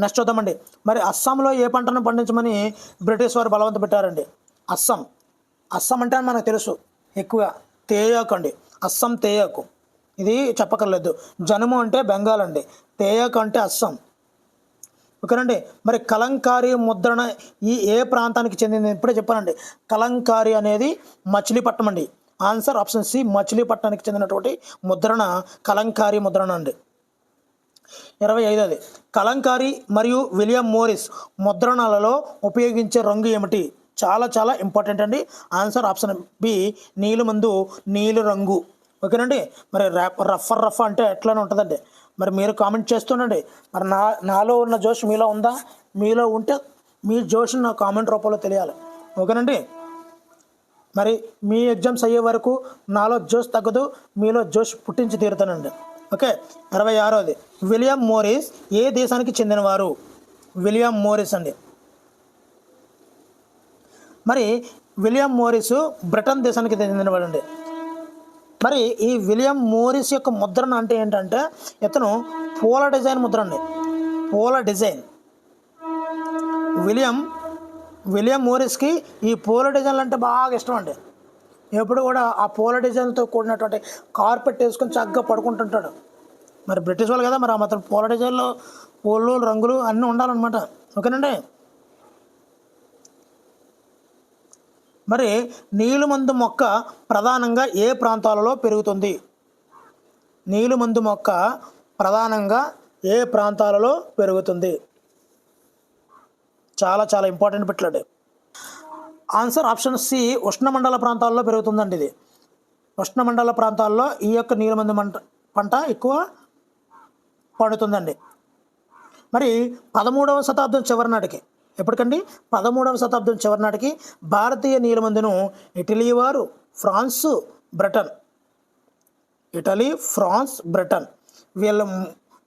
[SPEAKER 1] నెక్స్ట్ చూద్దామండి. మరి అస్సాంలో ఏ పంటను పండించమని బ్రిటిష్ వారు బలవంత పెట్టారండి? అస్సాం అంటే మనకు తెలుసు ఎక్కువగా తేయాకు అండి. అస్సాం తేయాకు, ఇది చెప్పక్కర్లేదు. జనుము అంటే బెంగాల్ అండి, తేయాకు అంటే అస్సాం. ఓకేనండి. మరి కలంకారీ ముద్రణ ఏ ప్రాంతానికి చెందింది? ఇప్పుడే చెప్పానండి. కలంకారీ అనేది మచిలీపట్నం అండి. ఆన్సర్ ఆప్షన్ సి, మచిలీపట్నానికి చెందినటువంటి ముద్రణ కలంకారీ ముద్రణ అండి. 25వది కలంకారీ మరియు విలియం మోరిస్ ముద్రణాలలో ఉపయోగించే రంగు ఏమిటి? చాలా ఇంపార్టెంట్ అండి. ఆన్సర్ ఆప్షన్ బి, నీలిమందు, నీలి రంగు. ఓకేనండి. మరి రఫ్ అంటే ఎట్లానే ఉంటుందండి. మరి మీరు కామెంట్ చేస్తుండండి. మరి నాలో ఉన్న జోష్ మీలో ఉందా? మీలో ఉంటే మీ జోష్ నా కామెంట్ రూపంలో తెలియాలి. ఓకేనండి. మరి మీ ఎగ్జామ్స్ అయ్యే వరకు నాలో జోష్ తగ్గదు, మీలో జోష్ పుట్టించి తీరుతానండి. ఓకే. 26వది విలియం మోరిస్ ఏ దేశానికి చెందినవారు? విలియం మోరిస్ అండి. మరి విలియం మోరిస్ బ్రిటన్ దేశానికి చెందినవాడు అండి. మరి ఈ విలియం మోరిస్ యొక్క ముద్రణ అంటే ఏంటంటే ఇతను పూల డిజైన్ ముద్ర అండి. పూల డిజైన్. విలియం మోరిస్కి ఈ పూల డిజైన్లు అంటే బాగా ఇష్టం అండి. ఎప్పుడు కూడా ఆ పూల డిజైన్తో కూడినటువంటి కార్పెట్ వేసుకొని చక్కగా పడుకుంటుంటాడు. మరి బ్రిటిష్ వాళ్ళు కదా, మరి ఆ మాత్రం పూల డిజైన్లో పూలు రంగులు అన్నీ ఉండాలన్నమాట. ఓకేనండి. మరి నీలిమందు మొక్క ప్రధానంగా ఏ ప్రాంతాలలో పెరుగుతుంది? నీలిమందు మొక్క ప్రధానంగా ఏ ప్రాంతాలలో పెరుగుతుంది? చాలా ఇంపార్టెంట్ పెట్టండి. ఆన్సర్ ఆప్షన్ సి, ఉష్ణమండల ప్రాంతాల్లో పెరుగుతుందండి. ఇది ఉష్ణమండల ప్రాంతాల్లో ఈ యొక్క నీలిమందు పంట ఎక్కువ పండుతుందండి. మరి 13వ శతాబ్దం చివరి నాటికి, ఎప్పటికండి? 13వ శతాబ్దం చివరి నాటికి భారతీయ నీలిమందును ఇటలీ వారు, ఇటలీ, ఫ్రాన్స్, బ్రిటన్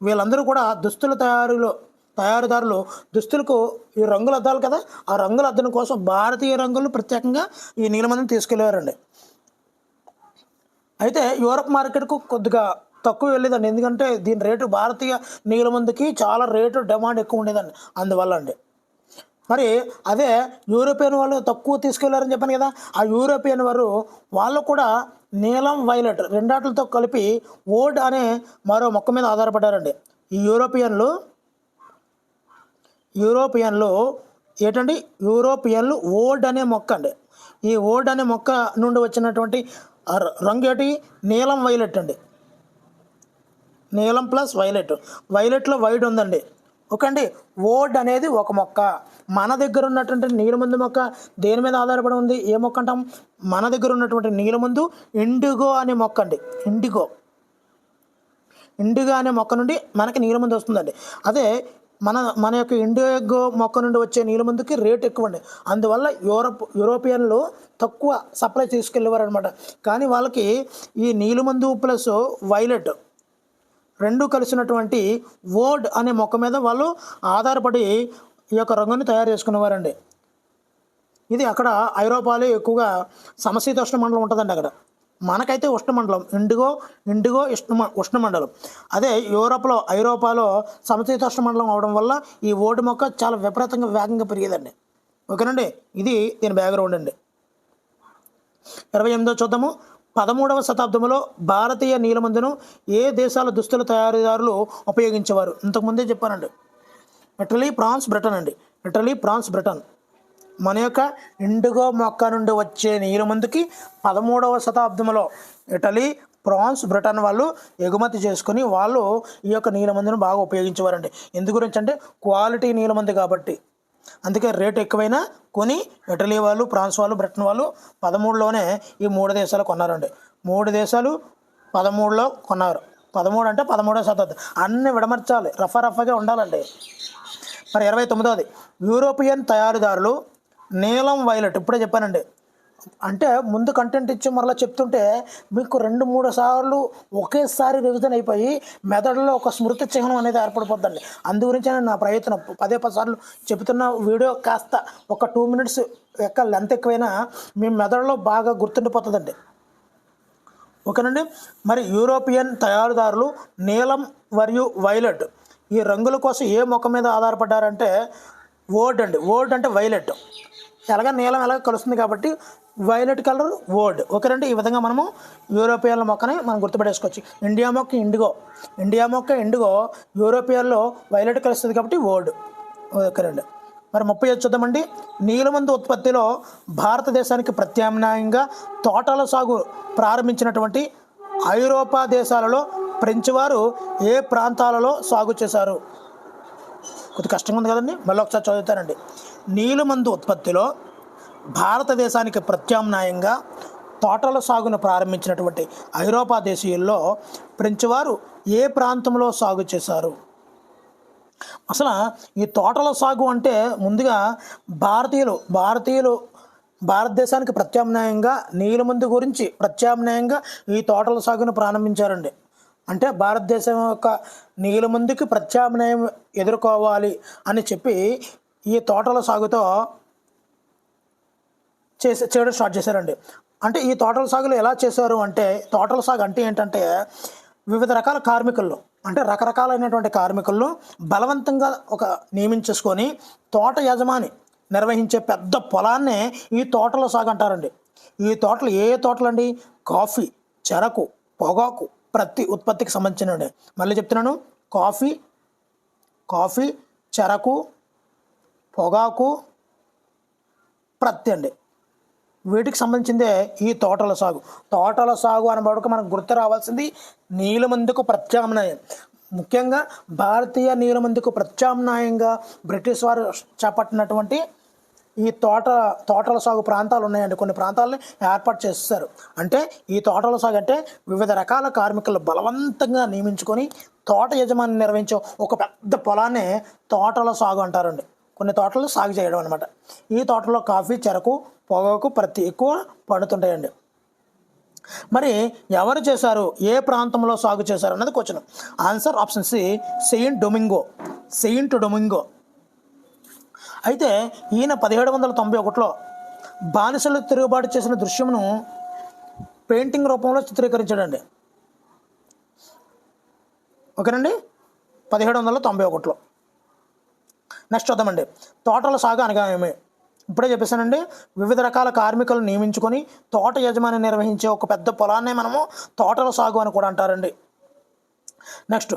[SPEAKER 1] వీళ్ళందరూ కూడా తయారుదారులు దుస్తులకు ఈ రంగులు అద్దాలి కదా, ఆ రంగులు అద్దడం కోసం భారతీయ రంగులను ప్రత్యేకంగా ఈ నీలిమందుని తీసుకెళ్ళేవారండి. అయితే యూరప్ మార్కెట్కు కొద్దిగా తక్కువ వెళ్ళేదండి. ఎందుకంటే దీని రేటు భారతీయ నీలిమందుకి చాలా రేటు డిమాండ్ ఎక్కువ ఉండేదండి. అందువల్ల అండి. మరి అదే యూరోపియన్ వాళ్ళు తక్కువ తీసుకెళ్లారని చెప్పాను కదా, ఆ యూరోపియన్ వారు వాళ్ళు కూడా నీలం వైలెట్ రెండాటితో కలిపి ఓడ్ అనే మరో మొక్క మీద ఆధారపడ్డారండి. ఈ యూరోపియన్లు ఏంటండి, యూరోపియన్లు ఓడ్ అనే మొక్క అండి. ఈ ఓడ్ అనే మొక్క నుండి వచ్చినటువంటి రంగు ఏంటి, నీలం వైలెట్ అండి. నీలం ప్లస్ వైలెట్, వైలెట్లో వైట్ ఉందండి. ఓకే అండి. ఓడ్ అనేది ఒక మొక్క. మన దగ్గర ఉన్నటువంటి నీలమందు మొక్క దేని మీద ఆధారపడి ఉంది, ఏ మొక్క అంటాం, మన దగ్గర ఉన్నటువంటి నీలమందు ఇండిగో అనే మొక్క అండి. ఇండిగో అనే మొక్క నుండి మనకి నీలమందు వస్తుందండి. అదే మన యొక్క ఇండిగో మొక్క నుండి వచ్చే నీలమందుకి రేట్ ఎక్కువ అండి. అందువల్ల యూరోపియన్లు తక్కువ సప్లై తీసుకెళ్ళేవారు అనమాట. కానీ వాళ్ళకి ఈ నీలమందు ప్లస్ వైలెట్ రెండు కలిసినటువంటి ఓడ్ అనే మొక్క మీద వాళ్ళు ఆధారపడి ఈ యొక్క రంగుని తయారు చేసుకునేవారండి. ఇది అక్కడ ఐరోపాలో ఎక్కువగా సమశీతోష్ణ మండలం ఉంటుందండి. అక్కడ మనకైతే ఉష్ణమండలం, ఇండిగో ఉష్ణమండలం. అదే ఐరోపాలో సమశీతోష్ణ మండలం అవడం వల్ల ఈ ఓడి మొక్క చాలా విపరీతంగా వేగంగా పెరిగేదండి. ఓకేనండి. ఇది దీని బ్యాక్గ్రౌండ్ అండి. 28వ చూద్దాము. 13వ శతాబ్దంలో భారతీయ నీలమందును ఏ దేశాల దుస్తుల తయారీదారులు ఉపయోగించేవారు? ఇంతకుముందే చెప్పానండి. ఇటలీ, ఫ్రాన్స్, బ్రిటన్ అండి. Italy, France, Britain. మన యొక్క ఇండిగో మొక్క నుండి వచ్చే నీలమందుకి 13వ శతాబ్దంలో ఇటలీ, ఫ్రాన్స్, బ్రిటన్ వాళ్ళు ఎగుమతి చేసుకుని వాళ్ళు ఈ యొక్క నీలమందును బాగా ఉపయోగించేవారండి. ఎందు గురించి అంటే క్వాలిటీ నీలమందు కాబట్టి. అందుకే రేట్ ఎక్కువైనా కొని ఇటలీ వాళ్ళు, ఫ్రాన్స్ వాళ్ళు, బ్రిటన్ వాళ్ళు 13లోనే ఈ 3 దేశాలు కొన్నారండి. 3 దేశాలు 13లో కొన్నారు. 13 అంటే 13వ శతాబ్దం. అన్నీ విడమర్చాలి, రఫాగా ఉండాలండి. మరి 29వది, యూరోపియన్ తయారీదారులు నీలం వైలెట్. ఇప్పుడే చెప్పానండి. అంటే ముందు కంటెంట్ ఇచ్చి మరలా చెప్తుంటే మీకు 2-3 సార్లు ఒకేసారి రివిజన్ అయిపోయి మెదడులో ఒక స్మృతి చిహ్నం అనేది ఏర్పడిపోద్దండి. అందు గురించి నా ప్రయత్నం 10 సార్లు చెబుతున్న వీడియో కాస్త ఒక 2 మినిట్స్ యొక్క లెంత్ ఎక్కువైనా మీ మెదడులో బాగా గుర్తుండిపోతుందండి. ఓకేనండి. మరి యూరోపియన్ తయారీదారులు నీలం మరియు వైలెట్ ఈ రంగుల కోసం ఏ మొక్క మీద ఆధారపడ్డారంటే ఓడ్ అండి. ఓడ్ అంటే వైలెట్, ఎలాగ నీలం ఎలాగ కలుస్తుంది కాబట్టి వైలెట్ కలర్ ఓడ్. ఓకేనండి. ఈ విధంగా మనము యూరోపియన్ల మొక్కని మనం గుర్తుపెట్టేసుకోవచ్చు. ఇండియా మొక్క ఇండిగో, యూరోపియన్లో వైలెట్ కలుస్తుంది కాబట్టి ఓడ్. ఓకేనండి. మరి 30 చూద్దామండి. నీలమందు ఉత్పత్తిలో భారతదేశానికి ప్రత్యామ్నాయంగా తోటల సాగు ప్రారంభించినటువంటి ఐరోపా దేశాలలో ఫ్రెంచ్ వారు ఏ ప్రాంతాలలో సాగు చేశారు? కొద్ది కష్టంగా ఉంది కదండి, మళ్ళీ ఒకసారి చదువుతానండి. నీలమందు ఉత్పత్తిలో భారతదేశానికి ప్రత్యామ్నాయంగా తోటల సాగును ప్రారంభించినటువంటి ఐరోపా దేశీయుల్లో ఫ్రెంచ్ వారు ఏ ప్రాంతంలో సాగు చేశారు? అసలు ఈ తోటల సాగు అంటే ముందుగా భారతీయులు భారతదేశానికి ప్రత్యామ్నాయంగా నీలమందు గురించి ప్రత్యామ్నాయంగా ఈ తోటల సాగును ప్రారంభించారండి. అంటే భారతదేశం యొక్క నీలమందుకి ప్రత్యామ్నాయం ఎదుర్కోవాలి అని ఈ తోటల సాగుతో చేయడం స్టార్ట్ చేశారండి. అంటే ఈ తోటల సాగులు ఎలా చేశారు అంటే, తోటల సాగు అంటే ఏంటంటే వివిధ రకాల కార్మికుల్లో, అంటే రకరకాలైనటువంటి కార్మికులను బలవంతంగా నియమించేసుకొని తోట యజమాని నిర్వహించే పెద్ద పొలాన్నే ఈ తోటల సాగు అంటారండి. ఈ తోటలు ఏ తోటలండి? కాఫీ, చెరకు, పొగాకు, ప్రతి ఉత్పత్తికి సంబంధించినవి. మళ్ళీ చెప్తున్నాను, కాఫీ, చెరకు, పొగాకు, ప్రత్తి అండి. వీటికి సంబంధించిందే ఈ తోటల సాగు అనబడక మనకు గుర్తు రావాల్సింది నీలమందుకు ప్రత్యామ్నాయం. ముఖ్యంగా భారతీయ నీలమందుకు ప్రత్యామ్నాయంగా బ్రిటిష్ వారు చేపట్టినటువంటి ఈ తోటల సాగు ప్రాంతాలు ఉన్నాయండి. కొన్ని ప్రాంతాలని ఏర్పాటు చేస్తారు. అంటే ఈ తోటల సాగు అంటే వివిధ రకాల కార్మికులు బలవంతంగా నియమించుకొని తోట యజమాని నిర్వహించే ఒక పెద్ద పొలాన్నే తోటల సాగు అంటారండి. కొన్ని తోటలు సాగు చేయడం అనమాట. ఈ తోటలో కాఫీ, చెరకు, పొగాకు, ప్రతి ఎక్కువ పండుతుంటాయండి. మరి ఎవరు చేశారు, ఏ ప్రాంతంలో సాగు చేశారు అన్నది question. Answer option C, Saint Domingo. అయితే ఈయన 1791లో బానిసలు తిరుగుబాటు చేసిన దృశ్యమును పెయింటింగ్ రూపంలో చిత్రీకరించాడండి. ఓకేనండి. 1791లో నెక్స్ట్ చూద్దామండి, తోటల సాగు అనగా ఏమి? ఇప్పుడే చెప్పేసానండి, వివిధ రకాల కార్మికులను నియమించుకొని తోట యజమాని నిర్వహించే ఒక పెద్ద పొలాన్నే మనము తోటల సాగు అని కూడా అంటారండి. నెక్స్ట్,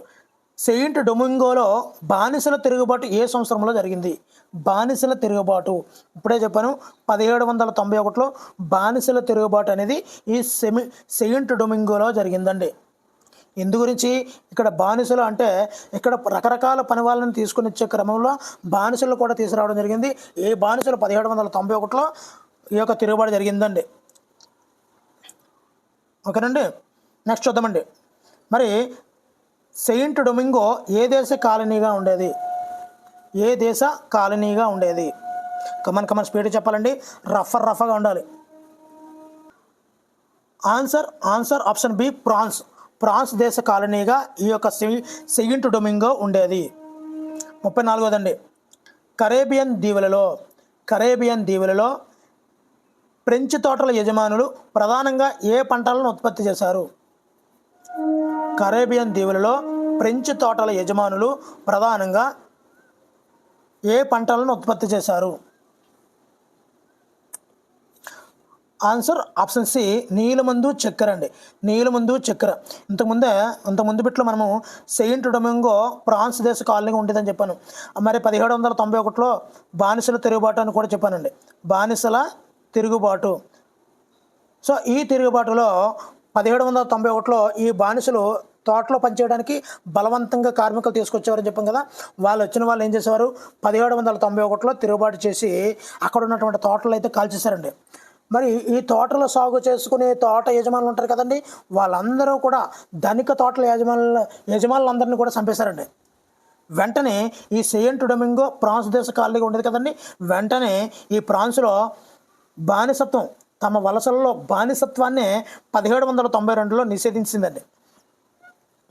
[SPEAKER 1] సెయింట్ డొమింగోలో బానిసల తిరుగుబాటు ఏ సంవత్సరంలో జరిగింది? బానిసల తిరుగుబాటు ఇప్పుడే చెప్పాను, 1791లో బానిసల తిరుగుబాటు అనేది ఈ సెయింట్ డొమింగోలో జరిగిందండి. ఎందు గురించి? ఇక్కడ బానిసలు అంటే ఇక్కడ రకరకాల పని వాళ్ళని తీసుకుని వచ్చే క్రమంలో బానిసలు కూడా తీసుకురావడం జరిగింది. ఈ బానిసలు 1791లో ఈ యొక్క తిరుగుబాటు జరిగిందండి. ఓకేనండి. నెక్స్ట్ చూద్దామండి, మరి సెయింట్ డొమింగో ఏ దేశ కాలనీగా ఉండేది? ఏ దేశ కాలనీగా ఉండేది? కమన్ స్పీడ్ చెప్పాలండి, రఫ్గా ఉండాలి. ఆన్సర్ ఆప్షన్ బి, ఫ్రాన్స్ దేశ కాలనీగా ఈ యొక్క సెయింట్ డొమింగో ఉండేది. 34వదండి, కరేబియన్ దీవులలో ఫ్రెంచ్ తోటల యజమానులు ప్రధానంగా ఏ పంటలను ఉత్పత్తి చేశారు? కరేబియన్ దీవులలో ఫ్రెంచ్ తోటల యజమానులు ప్రధానంగా ఏ పంటలను ఉత్పత్తి చేశారు? ఆన్సర్ ఆప్షన్ సి, నీలమందు చక్కెర అండి. నీలమందు చక్కెర. ఇంతకుముందు బిట్లో మనము సెయింట్ డొమింగో ఫ్రాన్స్ దేశ కాలనీగా ఉండేదని చెప్పాను. మరి 1791లో బానిసల తిరుగుబాటు అని కూడా చెప్పానండి. బానిసల తిరుగుబాటు. సో ఈ తిరుగుబాటులో 1791లో ఈ బానిసలు తోటలో పనిచేయడానికి బలవంతంగా కార్మికులు తీసుకొచ్చేవారని చెప్పాం కదా. వాళ్ళు ఏం చేసేవారు? 1791లో తిరుగుబాటు చేసి అక్కడ ఉన్నటువంటి తోటలు అయితే కాల్చేశారండి. మరి ఈ తోటలో సాగు చేసుకునే తోట యజమానులు ఉంటారు కదండి, వాళ్ళందరూ కూడా ధనిక తోటల యజమానులందరినీ కూడా చంపేశారండి. వెంటనే ఈ సెయింట్ డొమింగో ఫ్రాన్స్ దేశ కాలనీగా ఉండేది కదండి, వెంటనే ఈ ఫ్రాన్స్లో బానిసత్వం, తమ వలసలలో బానిసత్వాన్ని 1792లో నిషేధించిందండి.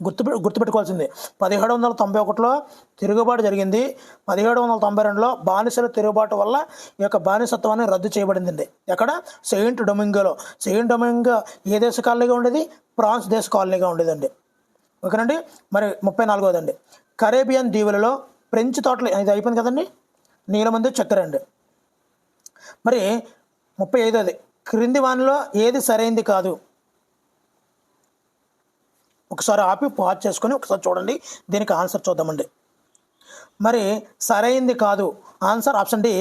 [SPEAKER 1] గుర్తుపెట్టుకోవాల్సింది, 1791లో తిరుగుబాటు జరిగింది. 1792లో బానిసల తిరుగుబాటు వల్ల ఈ యొక్క బానిసత్వాన్ని రద్దు చేయబడిందండి. ఎక్కడ? సెయింట్ డొమింగోలో. సెయింట్ డొమింగో ఏ దేశ కాలనీగా ఉండేది? ఫ్రాన్స్ దేశ కాలనీగా ఉండేదండి. ఓకేనండి. మరి 34వదండి, కరేబియన్ దీవులలో ఫ్రెంచ్ తోటలు, ఇది అయిపోయింది కదండి, నీలమందు చక్కెర అండి. మరి 35వది, క్రింది వానిలో ఏది సరైంది కాదు? ఒకసారి ఆపి పాజ్ చేసుకొని ఒకసారి చూడండి, దీనికి ఆన్సర్ చూద్దామండి. మరి సరైంది కాదు ఆన్సర్ ఆప్షన్ డి,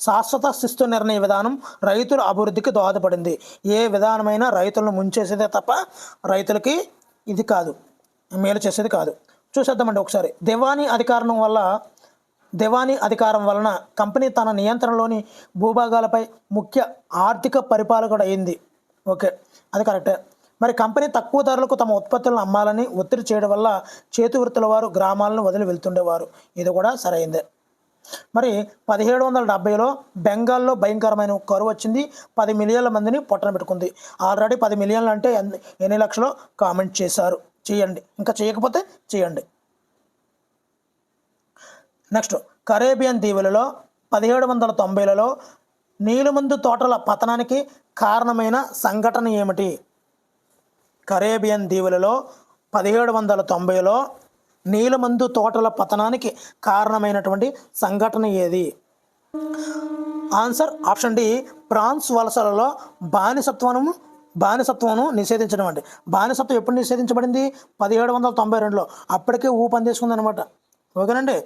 [SPEAKER 1] శాశ్వత శిస్తు నిర్ణయ విధానం రైతుల అభివృద్ధికి దోహదపడింది. ఏ విధానమైనా రైతులను ముంచేసేదే తప్ప రైతులకి ఇది కాదు, మేలు చేసేది కాదు. చూసేద్దామండి ఒకసారి. దివానీ అధికారం వలన కంపెనీ తన నియంత్రణలోని భూభాగాలపై ముఖ్య ఆర్థిక పరిపాలకుడు అయింది. ఓకే, అది కరెక్టే. మరి కంపెనీ తక్కువ ధరలకు తమ ఉత్పత్తులను అమ్మాలని ఒత్తిడి చేయడం వల్ల చేతి వృత్తుల వారు గ్రామాలను వదిలి వెళ్తుండేవారు. ఇది కూడా సరైందే. మరి 1770లో బెంగాల్లో భయంకరమైన కరువు వచ్చింది. 10 మిలియన్ల మందిని పొట్టన పెట్టుకుంది. ఆల్రెడీ 10 మిలియన్లు అంటే ఎన్ని లక్షలు కామెంట్ చేశారు? చేయండి, ఇంకా చేయకపోతే చేయండి. నెక్స్ట్, కరేబియన్ దీవులలో 1790లలో నీలమందు తోటల పతనానికి కారణమైన సంఘటన ఏమిటి? కరేబియన్ దీవులలో 1790లో నీలమందు తోటల పతనానికి కారణమైనటువంటి సంఘటన ఏది? ఆన్సర్ ఆప్షన్ డి, ఫ్రాన్స్ వలసలలో బానిసత్వము నిషేధించడం అండి. బానిసత్వం ఎప్పుడు నిషేధించబడింది? 1792లో. అప్పటికే ఊపందేసుకుంది అనమాట. ఓకేనండి.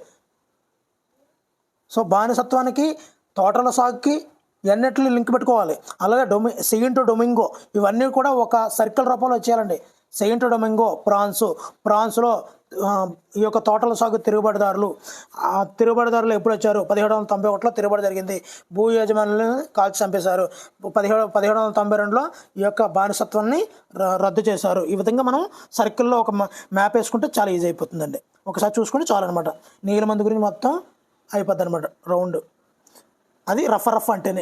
[SPEAKER 1] సో బానిసత్వానికి, తోటల సాగుకి ఎన్నట్లు లింక్ పెట్టుకోవాలి. అలాగే సెయింట్ డొమింగో ఇవన్నీ కూడా ఒక సర్కిల్ రూపంలో వచ్చేయాలండి. సెయింట్ డొమింగో ఫ్రాన్స్లో ఈ యొక్క తోటల సాగు తిరుగుబాటుదారులు ఎప్పుడు వచ్చారు? 1791లో తిరుగుబాటు జరిగింది. భూ యజమానులను కాల్చి చంపేశారు. 1792లో ఈ యొక్క బానిసత్వాన్ని రద్దు చేశారు. ఈ విధంగా మనం సర్కిల్లో ఒక మ్యాప్ వేసుకుంటే చాలా ఈజీ అయిపోతుందండి. ఒకసారి చూసుకుంటే చాలన్నమాట. నీలమందు గురించి మొత్తం అయిపోద్ది అనమాట రౌండ్. అది రఫ్ అంటేనే.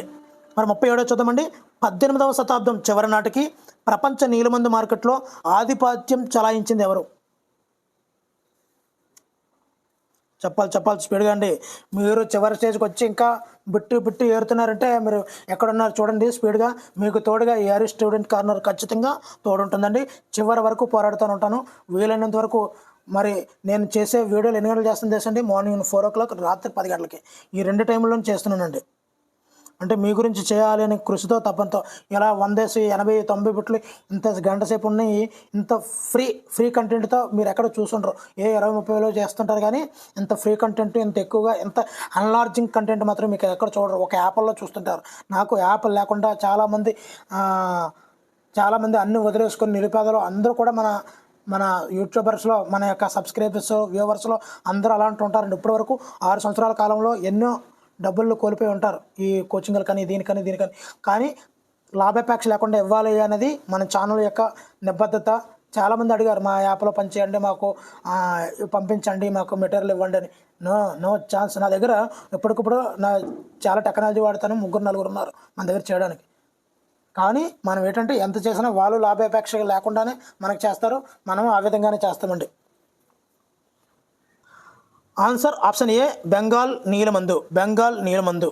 [SPEAKER 1] మరి 37 చూద్దామండి. 18వ శతాబ్దం చివరి నాటికి ప్రపంచ నీలమందు మార్కెట్లో ఆధిపత్యం చలాయించింది ఎవరు? చెప్పాలి స్పీడ్గా అండి. మీరు చివరి స్టేజ్కి వచ్చి ఇంకా బిట్టు ఏరుతున్నారంటే మీరు ఎక్కడున్నారు చూడండి స్పీడ్గా. మీకు తోడుగా ఏఆర్ స్టూడెంట్ కార్నర్ ఖచ్చితంగా తోడుంటుందండి. చివరి వరకు పోరాడుతూ ఉంటాను. వీలైనంత వరకు మరి నేను చేసే వీడియోలు ఎన్ని గంటలు చేస్తాను తెలుసండి? మార్నింగ్ 4 o'clock, రాత్రి 10 గంటలకి. ఈ 2 టైంలో చేస్తున్నానండి. అంటే మీ గురించి చేయాలి అనే కృషితో తపంతో ఇలా 100, 80, 90 బిట్లు ఇంత గంట సేపు ఉన్నాయి. ఇంత ఫ్రీ కంటెంట్తో మీరు ఎక్కడ చూసుంటారు. 20, 30లో చేస్తుంటారు, కానీ ఇంత ఫ్రీ కంటెంట్, ఇంత ఎక్కువగా, ఇంత అన్లార్జింగ్ కంటెంట్ మాత్రం మీకు ఎక్కడ చూడరు. ఒక యాప్లో చూస్తుంటారు. నాకు యాప్ లేకుండా చాలామంది అన్ని వదిలేసుకొని నిరుపేదలు అందరూ కూడా మన యూట్యూబర్స్లో, మన యొక్క సబ్స్క్రైబర్స్, వ్యూవర్స్లో అందరూ అలాంటి ఉంటారండి. ఇప్పటివరకు 6 సంవత్సరాల కాలంలో ఎన్నో డబ్బులు కోల్పోయి ఉంటారు ఈ కోచింగ్లు కానీ దీనికని. కానీ లాభాపేక్ష లేకుండా ఇవ్వాలి అనేది మన ఛానల్ యొక్క నిబద్ధత. చాలామంది అడిగారు, మా యాప్లో పనిచేయండి, మాకు పంపించండి, మాకు మెటీరియల్ ఇవ్వండి అని. No chance. నా దగ్గర ఎప్పటికప్పుడు చాలా టెక్నాలజీ వాడతాను. 3, 4 ఉన్నారు మన దగ్గర చేయడానికి. కానీ మనం ఏంటంటే ఎంత చేసినా వాళ్ళు లాభాపేక్ష లేకుండానే మనకు చేస్తారు. మనం ఆ విధంగానే చేస్తామండి. ఆన్సర్ ఆప్షన్ ఏ, బెంగాల్ నీలమందు.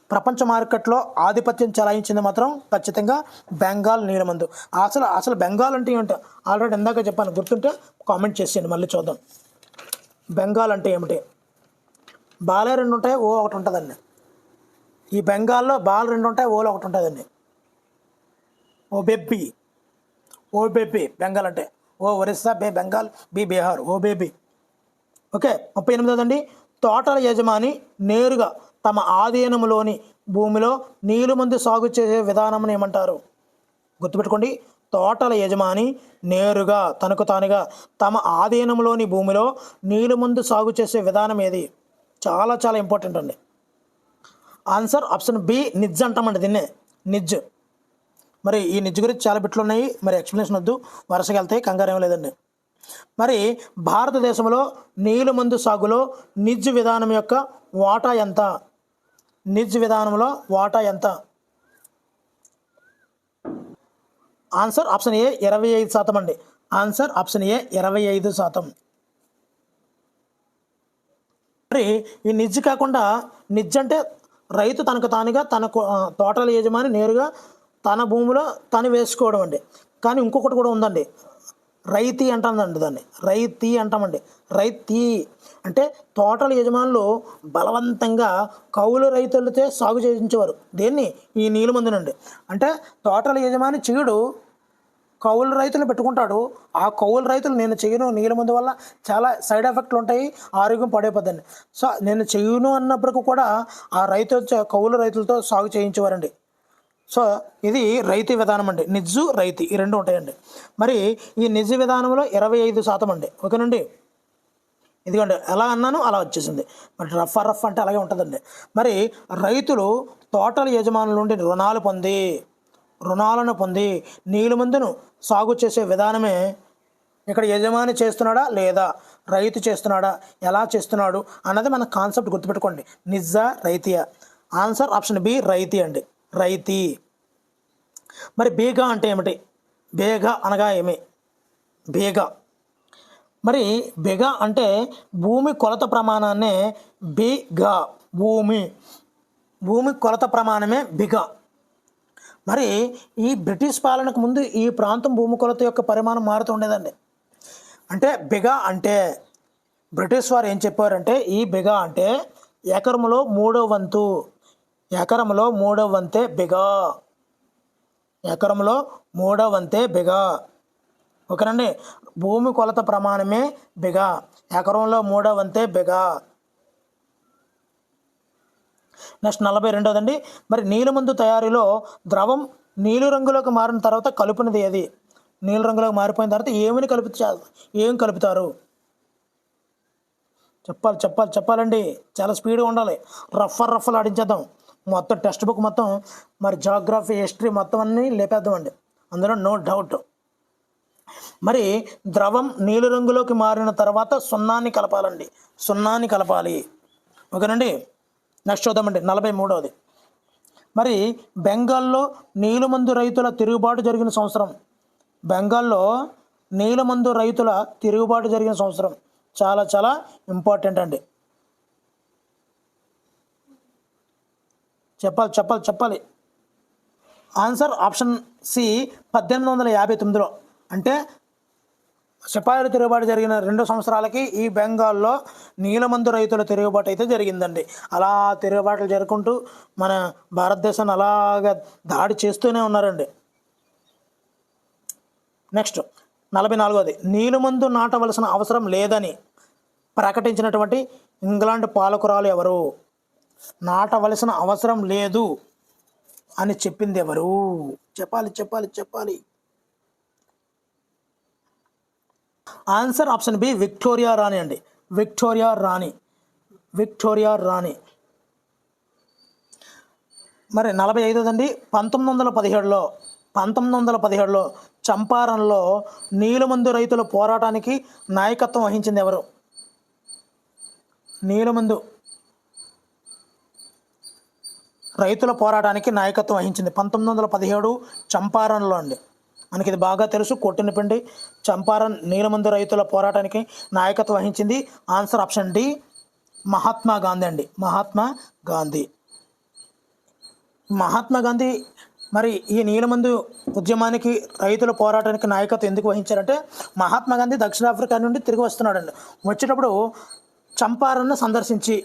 [SPEAKER 1] ప్రపంచ మార్కెట్లో ఆధిపత్యం చెలాయించింది మాత్రం ఖచ్చితంగా బెంగాల్ నీలమందు. అసలు బెంగాల్ అంటే ఏంటో ఆల్రెడీ ఇందాక చెప్పాను, గుర్తుంటే కామెంట్ చేసేయండి, మళ్ళీ చూద్దాం. బెంగాల్ అంటే ఏమిటి? బాలే 2 ఉంటాయి, ఓ 1 ఉంటుందండి. ఈ బెంగాల్లో బాల్ 2 ఉంటాయి, ఓలో 1 ఉంటుందండి. ఓ బేబీ బెంగాల్ అంటే. ఓ ఒరిస్సా, బెంగాల్, బీహార్, ఓ బేబీ. ఓకే. 38 తోటల యజమాని నేరుగా తమ ఆధీనంలోని భూమిలో నీలుమందు సాగు చేసే విధానం ఏమంటారు? గుర్తుపెట్టుకోండి, తోటల యజమాని నేరుగా తనకు తానుగా తమ ఆధీనంలోని భూమిలో నీలుమందు సాగు చేసే విధానం ఏది? చాలా చాలా ఇంపార్టెంట్ అండి. ఆన్సర్ ఆప్షన్ బి, నిజ్ అంటామండి దీన్నే, నిజ్. మరి ఈ నిజ్ గురించి చాలా బిట్లు ఉన్నాయి, మరి ఎక్స్ప్లెనేషన్ వద్దు, వరుసగా వెళ్తాయి, కంగారు ఏం లేదండి. మరి భారతదేశంలో నీలుమందు సాగులో నిజ్ విధానం యొక్క వాటా ఎంత? నిజ్ విధానంలో వాటా ఎంత? ఆన్సర్ ఆప్షన్ ఏ, 25% అండి. ఆన్సర్ ఆప్షన్ ఏ, 25%. మరి ఈ నిజ్ కాకుండా, నిజ్ అంటే రైతు తనకు తానుగా తన తోటల యజమాని నేరుగా తన భూమిలో తను వేసుకోవడం అండి. కానీ ఇంకొకటి కూడా ఉందండి, రైతీ అంటామండి దాన్ని. రైతీ అంటే తోటల యజమానులు బలవంతంగా కౌలు రైతులతో సాగు చేయించేవారు. దేన్ని? ఈ నీలుమందునండి. అంటే తోటల యజమాని చెయ్యడు, కౌలు రైతులు పెట్టుకుంటాడు. ఆ కౌలు రైతులు నేను చెయ్యను, నీలుమందు వల్ల చాలా సైడ్ ఎఫెక్ట్లు ఉంటాయి, ఆరోగ్యం పడైపోద్దండి. సో నేను చెయ్యను అన్నప్పటికీ కూడా ఆ కౌలు రైతులతో సాగు చేయించేవారండి. సో ఇది రైతీ విధానం అండి. నిజ్జు, రైతీ ఈ 2 ఉంటాయండి. మరి ఈ నిజ్ విధానంలో 25% అండి. ఓకేనండి. ఇదిగోండి, ఎలా అన్నాను అలా వచ్చేసింది. మరి రఫ్ అంటే అలాగే ఉంటుందండి. మరి రైతులు తోటల యజమానుల నుండి రుణాలను పొంది నీలుమందును సాగు చేసే విధానమే ఇక్కడ యజమాని చేస్తున్నాడా లేదా రైతు చేస్తున్నాడా, ఎలా చేస్తున్నాడు అన్నది మన కాన్సెప్ట్. గుర్తుపెట్టుకోండి, నిజ్జా, రైతీయా? ఆన్సర్ ఆప్షన్ బి, రైతీ అండి, రైతీ. మరి బేగా అంటే ఏమిటి? బేగా అనగా ఏమి? మరి బెగా అంటే భూమి కొలత ప్రమాణాన్నే బిగా. భూమి కొలత ప్రమాణమే బిగా. మరి ఈ బ్రిటిష్ పాలనకు ముందు ఈ ప్రాంతం భూమి కొలత యొక్క పరిమాణం మారుతూ ఉండేదండి. అంటే బిగా అంటే బ్రిటిష్ వారు ఏం చెప్పారంటే, ఈ బిగా అంటే ఎకరంలో 3వ వంతు. ఎకరంలో 3వ వంతే బిగా. ఎకరంలో 3వ వంతే బిగా. ఓకేనండి. భూమి కొలత ప్రమాణమే బిగా, ఎకరంలో 3వ వంతే బిగా. నెక్స్ట్ 42 మరి నీలిమందు తయారీలో ద్రవం నీలి రంగులోకి మారిన తర్వాత కలుపునది ఏది? నీలి రంగులోకి మారిపోయిన తర్వాత ఏం కలుపుతారు? చెప్పాలండి, చాలా స్పీడ్గా ఉండాలి. రఫ్ఫలు ఆడించేద్దాం. మొత్తం టెక్స్ట్ బుక్ మొత్తం, మరి జాగ్రఫీ, హిస్టరీ మొత్తం అన్నీ లేపేద్దామండి, అందులో నో డౌట్. మరి ద్రవం నీలి రంగులోకి మారిన తర్వాత సున్నాన్ని కలపాలి. ఓకేనండి. నెక్స్ట్ చూద్దామండి 43. మరి బెంగాల్లో నీలిమందు రైతుల తిరుగుబాటు జరిగిన సంవత్సరం. బెంగాల్లో నీలిమందు రైతుల తిరుగుబాటు జరిగిన సంవత్సరం చాలా చాలా ఇంపార్టెంట్ అండి. చెప్పాలి. Answer option C, 1859. అంటే సిపాయిల తిరుగుబాటు జరిగిన 2 సంవత్సరాలకి ఈ బెంగాల్లో నీలమందు రైతుల తిరుగుబాటు అయితే జరిగిందండి. అలా తిరుగుబాట్లు జరుపుకుంటూ మన భారతదేశాన్ని అలాగా దాడి చేస్తూనే ఉన్నారండి. నెక్స్ట్ 44వది, నీలమందు నాటవలసిన అవసరం లేదని ప్రకటించినటువంటి ఇంగ్లాండ్ పాలకురాలు ఎవరు? నాటవలసిన అవసరం లేదు అని చెప్పింది ఎవరు? చెప్పాలి. ఆన్సర్ ఆప్షన్ బి విక్టోరియా రాణి అండి. విక్టోరియా రాణి. మరి 45దండి, 1917లో చంపారణ్లో నీలమందు రైతుల పోరాటానికి నాయకత్వం వహించింది ఎవరు? నీలమందు రైతుల పోరాటానికి నాయకత్వం వహించింది 1917 చంపారణ్లో అండి. మనకి ఇది బాగా తెలుసు, కొట్టినపిండి చంపారణ్ నీలమందు రైతుల పోరాటానికి నాయకత్వం వహించింది. Answer option D Mahatma Gandhi అండి. మహాత్మా గాంధీ మరి ఈ నీలమందు ఉద్యమానికి రైతుల పోరాటానికి నాయకత్వం ఎందుకు వహించారంటే, మహాత్మా గాంధీ దక్షిణాఫ్రికా నుండి తిరిగి వస్తున్నాడండి. వచ్చేటప్పుడు చంపారణ్ను సందర్శించి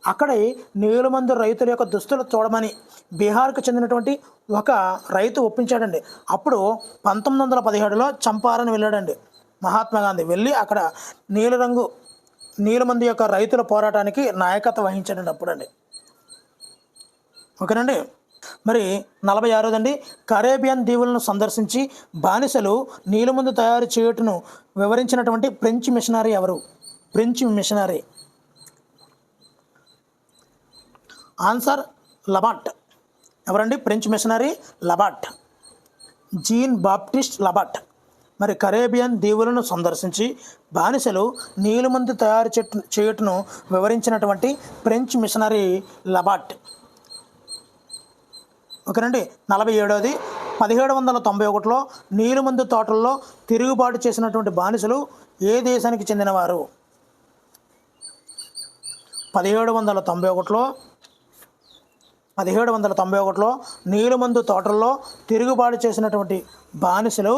[SPEAKER 1] అక్కడే నీలమందు రైతుల యొక్క దుస్తులు చూడమని బీహార్కు చెందినటువంటి ఒక రైతు ఒప్పించాడండి. అప్పుడు 1917లో చంపారణ్ వెళ్ళాడండి మహాత్మా గాంధీ. వెళ్ళి అక్కడ నీలమందు యొక్క రైతుల పోరాటానికి నాయకత్వం వహించాడండి అప్పుడండి. ఓకేనండి. మరి 46దండి, కరేబియన్ దీవులను సందర్శించి బానిసలు నీలమందు తయారు చేయుటను వివరించినటువంటి ఫ్రెంచ్ మిషనరీ ఎవరు? ఆన్సర్ లబాట్. ఎవరండి? French missionary Labat, Jean Baptiste Labat. మరి కరేబియన్ దీవులను సందర్శించి బానిసలు నీలమందు తయారు చేయుటను వివరించినటువంటి ఫ్రెంచ్ మిషనరీ లబాట్. ఓకేనండి. 47వది, 1791లో నీలమందు తోటల్లో తిరుగుబాటు చేసినటువంటి బానిసలు ఏ దేశానికి చెందినవారు? 1791లో నీలమందు తోటల్లో తిరుగుబాటు చేసినటువంటి బానిసలు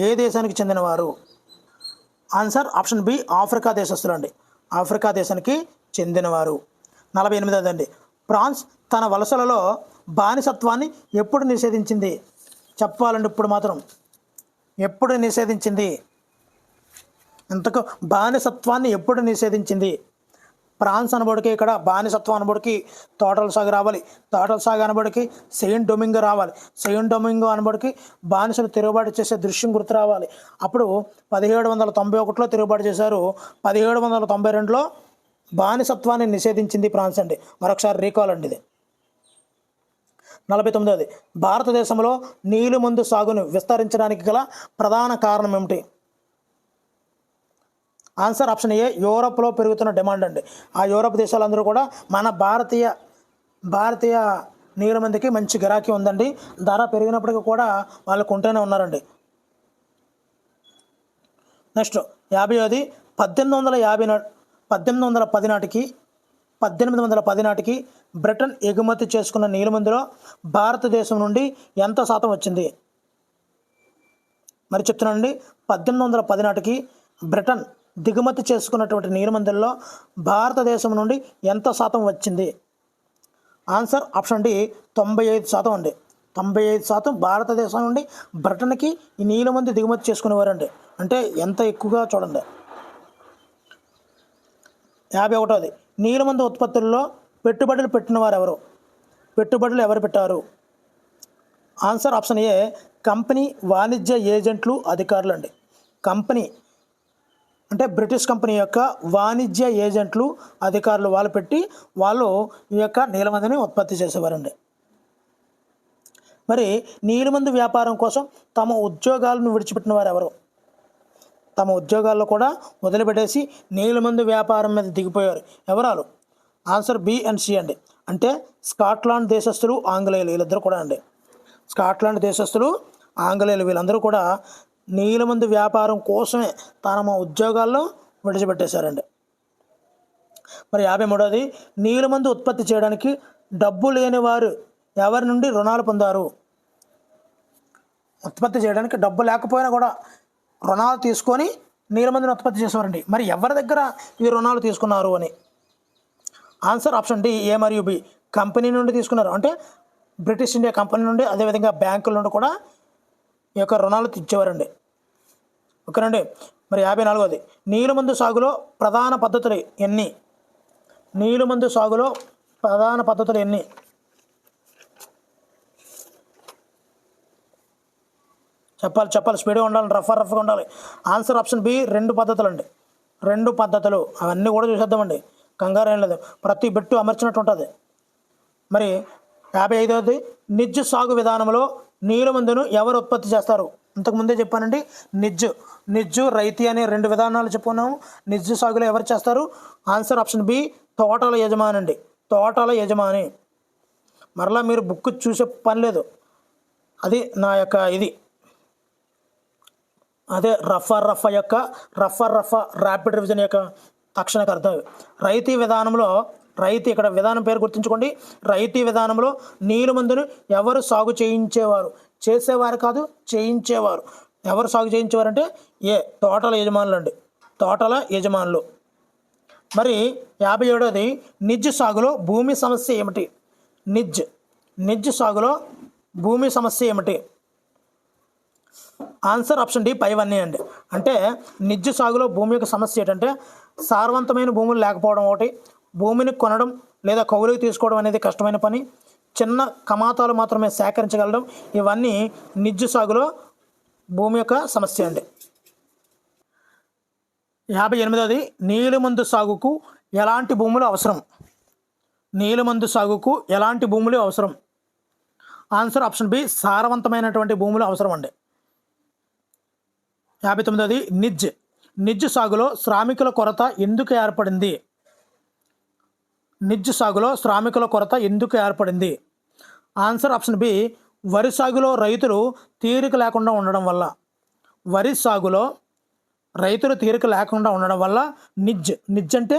[SPEAKER 1] ఏ దేశానికి చెందినవారు? ఆన్సర్ ఆప్షన్ బి ఆఫ్రికా దేశస్తులు అండి. ఆఫ్రికా దేశానికి చెందినవారు. 48వదండి, ఫ్రాన్స్ తన వలసలలో బానిసత్వాన్ని ఎప్పుడు నిషేధించింది? చెప్పాలండి ఇప్పుడు మాత్రం. ఎప్పుడు నిషేధించింది? ఇంతకు బానిసత్వాన్ని ఎప్పుడు నిషేధించింది? ఫ్రాన్స్ అనబడికి ఇక్కడ బానిసత్వం అనబడికి టోటల్ సాగు రావాలి. టోటల్ సాగు అనబడికి సెయింట్ డొమింగో రావాలి. సెయింట్ డొమింగో అనబడికి బానిసలు తిరుగుబాటు చేసే దృశ్యం గుర్తు రావాలి. అప్పుడు 1791లో తిరుగుబాటు చేశారు. 1792లో బానిసత్వాన్ని నిషేధించింది ఫ్రాన్స్ అండి. మరొకసారి రీకాల్ అండి ఇది. 49వది, భారతదేశంలో నీలిమందు సాగును విస్తరించడానికి గల ప్రధాన కారణం ఏమిటి? ఆన్సర్ ఆప్షన్ ఏ యూరోప్లో పెరుగుతున్న డిమాండ్ అండి. ఆ యూరోప్ దేశాలందరూ కూడా మన భారతీయ నీలిమందుకి మంచి గిరాకీ ఉందండి. ధర పెరిగినప్పటికీ కూడా వాళ్ళు కొంటూనే ఉన్నారండి. నెక్స్ట్ 50వది, 1810 నాటికి బ్రిటన్ ఎగుమతి చేసుకున్న నీలిమందులో భారతదేశం నుండి ఎంత శాతం వచ్చింది? మరి చెప్తున్నానండి, 1810 నాటికి బ్రిటన్ దిగుమతి చేసుకున్నటువంటి నీలిమందుల్లో భారతదేశం నుండి ఎంత శాతం వచ్చింది? ఆన్సర్ ఆప్షన్ డి 95% అండి. 95% భారతదేశం నుండి బ్రిటన్కి ఈ నీలిమందు దిగుమతి చేసుకునేవారండి. అంటే ఎంత ఎక్కువగా చూడండి. 51వది, నీలిమందు ఉత్పత్తుల్లో పెట్టుబడులు పెట్టిన వారు ఎవరు? పెట్టుబడులు ఎవరు పెట్టారు? ఆన్సర్ ఆప్షన్ ఏ కంపెనీ వాణిజ్య ఏజెంట్లు అధికారులు అండి. కంపెనీ అంటే బ్రిటిష్ కంపెనీ యొక్క వాణిజ్య ఏజెంట్లు అధికారులు వాళ్ళు ఈ యొక్క నీలిమందుని ఉత్పత్తి చేసేవారండి. మరి నీలిమందు వ్యాపారం కోసం తమ ఉద్యోగాలను విడిచిపెట్టిన వారు ఎవరు? తమ ఉద్యోగాల్లో కూడా వదిలిపెట్టేసి నీలిమందు వ్యాపారం మీద దిగిపోయారు. ఎవరాలు? ఆన్సర్ బి అండ్ సి అండి. అంటే స్కాట్లాండ్ దేశస్తులు, ఆంగ్లేయులు వీళ్ళిద్దరూ కూడా అండి. స్కాట్లాండ్ దేశస్తులు, ఆంగ్లేయులు వీళ్ళందరూ కూడా నీలిమందు వ్యాపారం కోసమే తమ ఉద్యోగాల్లో విడిచిపెట్టేశారండి. మరి 53వది, నీలిమందు ఉత్పత్తి చేయడానికి డబ్బు లేని వారు ఎవరి నుండి రుణాలు పొందారు? ఉత్పత్తి చేయడానికి డబ్బు లేకపోయినా కూడా రుణాలు తీసుకొని నీలమందుని ఉత్పత్తి చేసేవారండి. మరి ఎవరి దగ్గర ఈ రుణాలు తీసుకున్నారు అని? ఆన్సర్ ఆప్షన్ డి ఏ మరియు బి. కంపెనీ నుండి తీసుకున్నారు. అంటే బ్రిటిష్ ఇండియా కంపెనీ నుండి, అదేవిధంగా బ్యాంకుల నుండి కూడా ఈ యొక్క రుణాలు తెచ్చేవారండి. ఓకేనండి. మరి 54వది, నీలమందు సాగులో ప్రధాన పద్ధతులు ఎన్ని? నీలమందు సాగులో ప్రధాన పద్ధతులు ఎన్ని? చెప్పాలి, స్పీడ్గా ఉండాలి, రఫ్గా ఉండాలి. ఆన్సర్ ఆప్షన్ బి 2 పద్ధతులు అండి. 2 పద్ధతులు. అవన్నీ కూడా చూసేద్దామండి, కంగారు ఏం లేదు, ప్రతి బిట్టు అమర్చినట్టు ఉంటుంది. మరి 55వది, నిజ్జు సాగు విధానంలో నీలమందును ఎవరు ఉత్పత్తి చేస్తారు? ఇంతకుముందే చెప్పానండి, నిజ్జు రైతీ అనే 2 విధానాలు చెప్పుకున్నాము. నిజ్జు సాగులో ఎవరు చేస్తారు? ఆన్సర్ ఆప్షన్ బి తోటల యజమాని అండి. తోటల యజమాని. మరలా మీరు బుక్ చూసే పని లేదు, అది నా యొక్క ఇది. అదే రఫా ర్యాపిడ్ రివిజన్ యొక్క తక్షణకు అర్థం. రైతీ విధానంలో, ఇక్కడ విధానం పేరు గుర్తుంచుకోండి. రైతీ విధానంలో నీలమందును ఎవరు సాగు చేయించేవారు? చేసేవారు కాదు, చేయించేవారు. ఎవరు సాగు చేయించేవారు అంటే ఏ తోటల యజమానులు అండి. తోటల యజమానులు. మరి 57వది, నిజ్జు సాగులో భూమి సమస్య ఏమిటి? నిజ్జు సాగులో భూమి సమస్య ఏమిటి? ఆన్సర్ ఆప్షన్ డి పైవన్నీ అండి. అంటే నిజ్జు సాగులో భూమి యొక్క సమస్య ఏంటంటే సారవంతమైన భూములు లేకపోవడం ఒకటి, భూమిని కొనడం లేదా కౌలుకి తీసుకోవడం అనేది కష్టమైన పని, చిన్న కమాతాలు మాత్రమే సేకరించగలడం, ఇవన్నీ నిజ్జు సాగులో భూమి యొక్క సమస్య అండి. 58వది, నీలమందు సాగుకు ఎలాంటి భూములు అవసరం? నీలమందు సాగుకు ఎలాంటి భూములు అవసరం? ఆన్సర్ ఆప్షన్ బి సారవంతమైనటువంటి భూములు అవసరం అండి. 59వది, నిజ్జు సాగులో శ్రామికుల కొరత ఎందుకు ఏర్పడింది? నిజ్జు సాగులో శ్రామికుల కొరత ఎందుకు ఏర్పడింది? ఆన్సర్ ఆప్షన్ బి వరి సాగులో రైతులు తీరిక లేకుండా ఉండడం వల్ల. వరి సాగులో రైతులు తీరిక లేకుండా ఉండడం వల్ల నిజ్ అంటే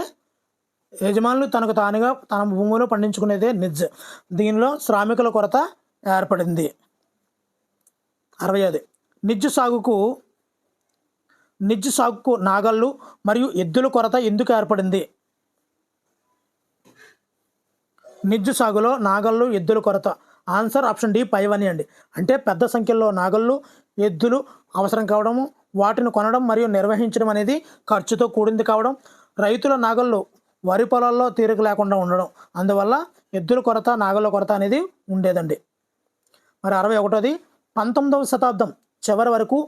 [SPEAKER 1] యజమానులు తనకు తానుగా తన భూమిలో పండించుకునేదే నిజ్. దీనిలో శ్రామికుల కొరత ఏర్పడింది. 60వది, నిజ్జు సాగుకు నాగళ్ళు మరియు ఎద్దుల కొరత ఎందుకు ఏర్పడింది? నిజ్జు సాగులో నాగళ్ళు, ఎద్దుల కొరత. ఆన్సర్ ఆప్షన్ డి పైవని అండి. అంటే పెద్ద సంఖ్యలో నాగళ్ళు, ఎద్దులు అవసరం కావడము, వాటిని కొనడం మరియు నిర్వహించడం అనేది ఖర్చుతో కూడింది కావడం, రైతుల నాగళ్ళు వరి పొలాల్లో తీరిక లేకుండా ఉండడం, అందువల్ల ఎద్దుల కొరత, నాగళ్ళ కొరత అనేది ఉండేదండి. మరి 61వది, 19వ శతాబ్దం చివరి వరకు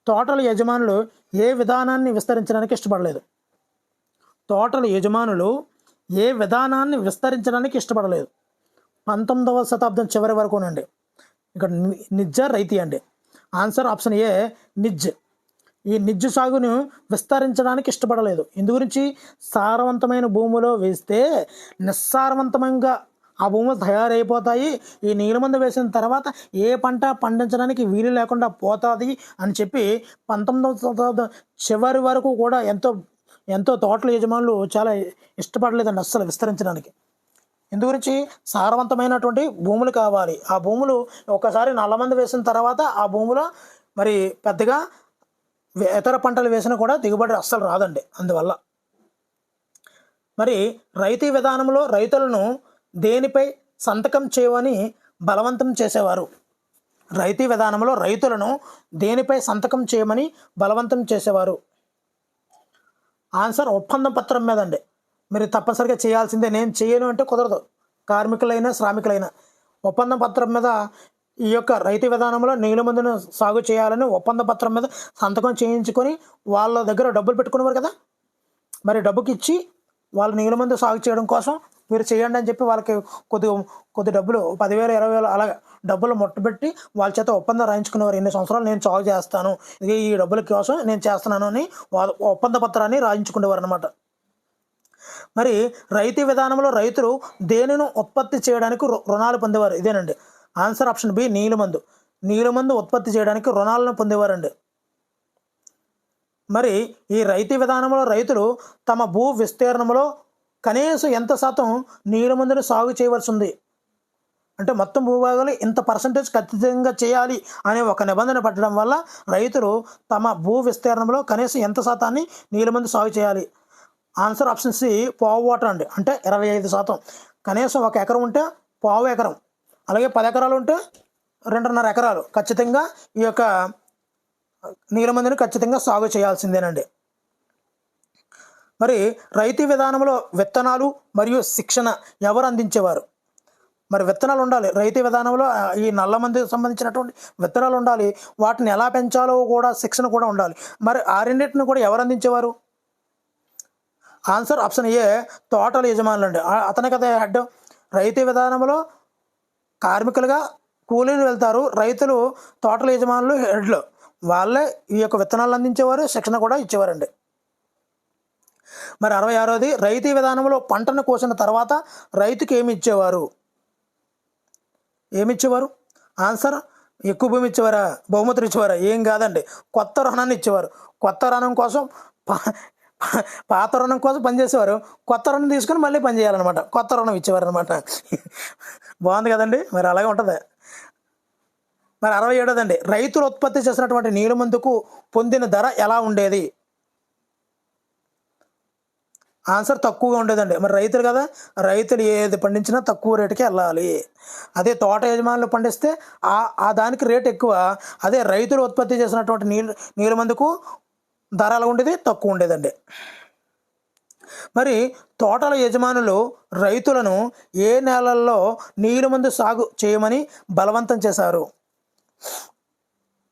[SPEAKER 1] తోటల యజమానులు ఏ విధానాన్ని విస్తరించడానికి ఇష్టపడలేదు? తోటల యజమానులు ఏ విధానాన్ని విస్తరించడానికి ఇష్టపడలేదు 19వ శతాబ్దం చివరి వరకునండి. ఇక్కడ నిజ్జ రైతీ అండి. ఆన్సర్ ఆప్షన్ ఏ నిజ్. ఈ నిజ్జు సాగును విస్తరించడానికి ఇష్టపడలేదు. ఇందు గురించి సారవంతమైన భూమిలో వేస్తే నిస్సారవంతంగా ఆ భూములు తయారైపోతాయి, ఈ నీలమందు వేసిన తర్వాత ఏ పంట పండించడానికి వీలు లేకుండా పోతుంది అని చెప్పి 19వ శతాబ్దం చివరి వరకు కూడా ఎంతో తోటల యజమానులు చాలా ఇష్టపడలేదండి అస్సలు విస్తరించడానికి. ఇందు గురించి సారవంతమైనటువంటి భూములు కావాలి. ఆ భూములు ఒకసారి నల్లమందు వేసిన తర్వాత ఆ భూమిలో మరి పెద్దగా ఇతర పంటలు వేసినా కూడా దిగుబడి అస్సలు రాదండి. అందువల్ల మరి రైతీ విధానంలో రైతులను దేనిపై సంతకం చేయమని బలవంతం చేసేవారు? రైతీ విధానంలో రైతులను దేనిపై సంతకం చేయమని బలవంతం చేసేవారు? ఆన్సర్ ఒప్పందం పత్రం మీద అండి. మీరు తప్పనిసరిగా చేయాల్సిందే, నేను చేయను అంటే కుదరదు. కార్మికులైనా శ్రామికులైనా ఒప్పందం పత్రం మీద ఈ యొక్క రైతు విధానంలో నీలమందును సాగు చేయాలని ఒప్పంద పత్రం మీద సంతకం చేయించుకొని వాళ్ళ దగ్గర డబ్బులు పెట్టుకునేవారు కదా, మరి డబ్బుకి ఇచ్చి వాళ్ళు నీలమందు సాగు చేయడం కోసం మీరు చేయండి అని చెప్పి వాళ్ళకి కొద్ది డబ్బులు 10,000 20,000 అలా డబ్బులు మొట్టబెట్టి వాళ్ళ చేత ఒప్పందం రాయించుకునేవారు. ఎన్ని సంవత్సరాలు నేను సాగు చేస్తాను, ఇది ఈ డబ్బుల కోసం నేను చేస్తున్నాను అని వాళ్ళ ఒప్పంద పత్రాన్ని రాయించుకునేవారు అనమాట. మరి రైతు విధానంలో రైతులు దేనిని ఉత్పత్తి చేయడానికి రుణాలు పొందేవారు? ఇదేనండి ఆన్సర్ ఆప్షన్ బి నీలమందు ఉత్పత్తి చేయడానికి రుణాలను పొందేవారండి. మరి ఈ రైతు విధానంలో రైతులు తమ భూ విస్తీర్ణంలో కనీసం ఎంత శాతం నీలమందును సాగు చేయవలసి ఉంది అంటే మొత్తం భూభాగాలు ఇంత పర్సంటేజ్ ఖచ్చితంగా చేయాలి అనే ఒక నిబంధన పెట్టడం వల్ల రైతులు తమ భూ విస్తీర్ణంలో కనీసం ఎంత శాతాన్ని నీళ్ళ మందు సాగు చేయాలి. ఆన్సర్ ఆప్షన్ సి పావు వాటర్ అండి. అంటే 25%. కనీసం 1 ఎకరం ఉంటే పావు ఎకరం, అలాగే 10 ఎకరాలు ఉంటే 2.5 ఎకరాలు ఖచ్చితంగా ఈ యొక్క నీళ్ళ మందుని ఖచ్చితంగా సాగు చేయాల్సిందేనండి. మరి రైతు విధానంలో విత్తనాలు మరియు శిక్షణ ఎవరు అందించేవారు? మరి విత్తనాలు ఉండాలి రైతు విధానంలో. ఈ నల్ల మందుకు సంబంధించినటువంటి విత్తనాలు ఉండాలి, వాటిని ఎలా పెంచాలో కూడా శిక్షణ కూడా ఉండాలి. మరి ఆ రెండింటిని కూడా ఎవరు అందించేవారు? ఆన్సర్ ఆప్షన్ ఏ తోటల యజమానులు అండి. అతనే కదా హెడ్. రైతు విధానంలో కార్మికులుగా కూలీలు వెళ్తారు, రైతులు తోటల యజమానులు హెడ్లు. వాళ్ళే ఈ యొక్క విత్తనాలు అందించేవారు, శిక్షణ కూడా ఇచ్చేవారండి. మరి 66ది రైతు విధానంలో పంటను కోసిన తర్వాత రైతుకి ఏమి ఇచ్చేవారు? ఆన్సర్ ఎక్కువ భూమి ఇచ్చేవారా, బహుమతులు ఇచ్చేవారా? ఏం కాదండి, కొత్త రుణాన్ని ఇచ్చేవారు. కొత్త రుణం కోసం పాత రుణం కోసం పనిచేసేవారు, కొత్త రుణం తీసుకుని మళ్ళీ పని చేయాలన్నమాట. కొత్త రుణం ఇచ్చేవారు అనమాట. బాగుంది కదండి. మరి అలాగే ఉంటుంది. మరి 67దండి రైతులు ఉత్పత్తి చేసినటువంటి నీళ్ళ మందుకు పొందిన ధర ఎలా ఉండేది? ఆన్సర్ తక్కువగా ఉండేదండి. మరి రైతులు కదా, రైతులు ఏది పండించినా తక్కువ రేటుకి వెళ్ళాలి. అదే తోట యజమానులు పండిస్తే ఆ దానికి రేట్ ఎక్కువ. అదే రైతులు ఉత్పత్తి చేసినటువంటి నీళ్ళ మందుకు ధర ఎలా ఉండేది? తక్కువ ఉండేదండి. మరి తోటల యజమానులు రైతులను ఏ నేలల్లో నీళ్ళ మందు సాగు చేయమని బలవంతం చేశారు?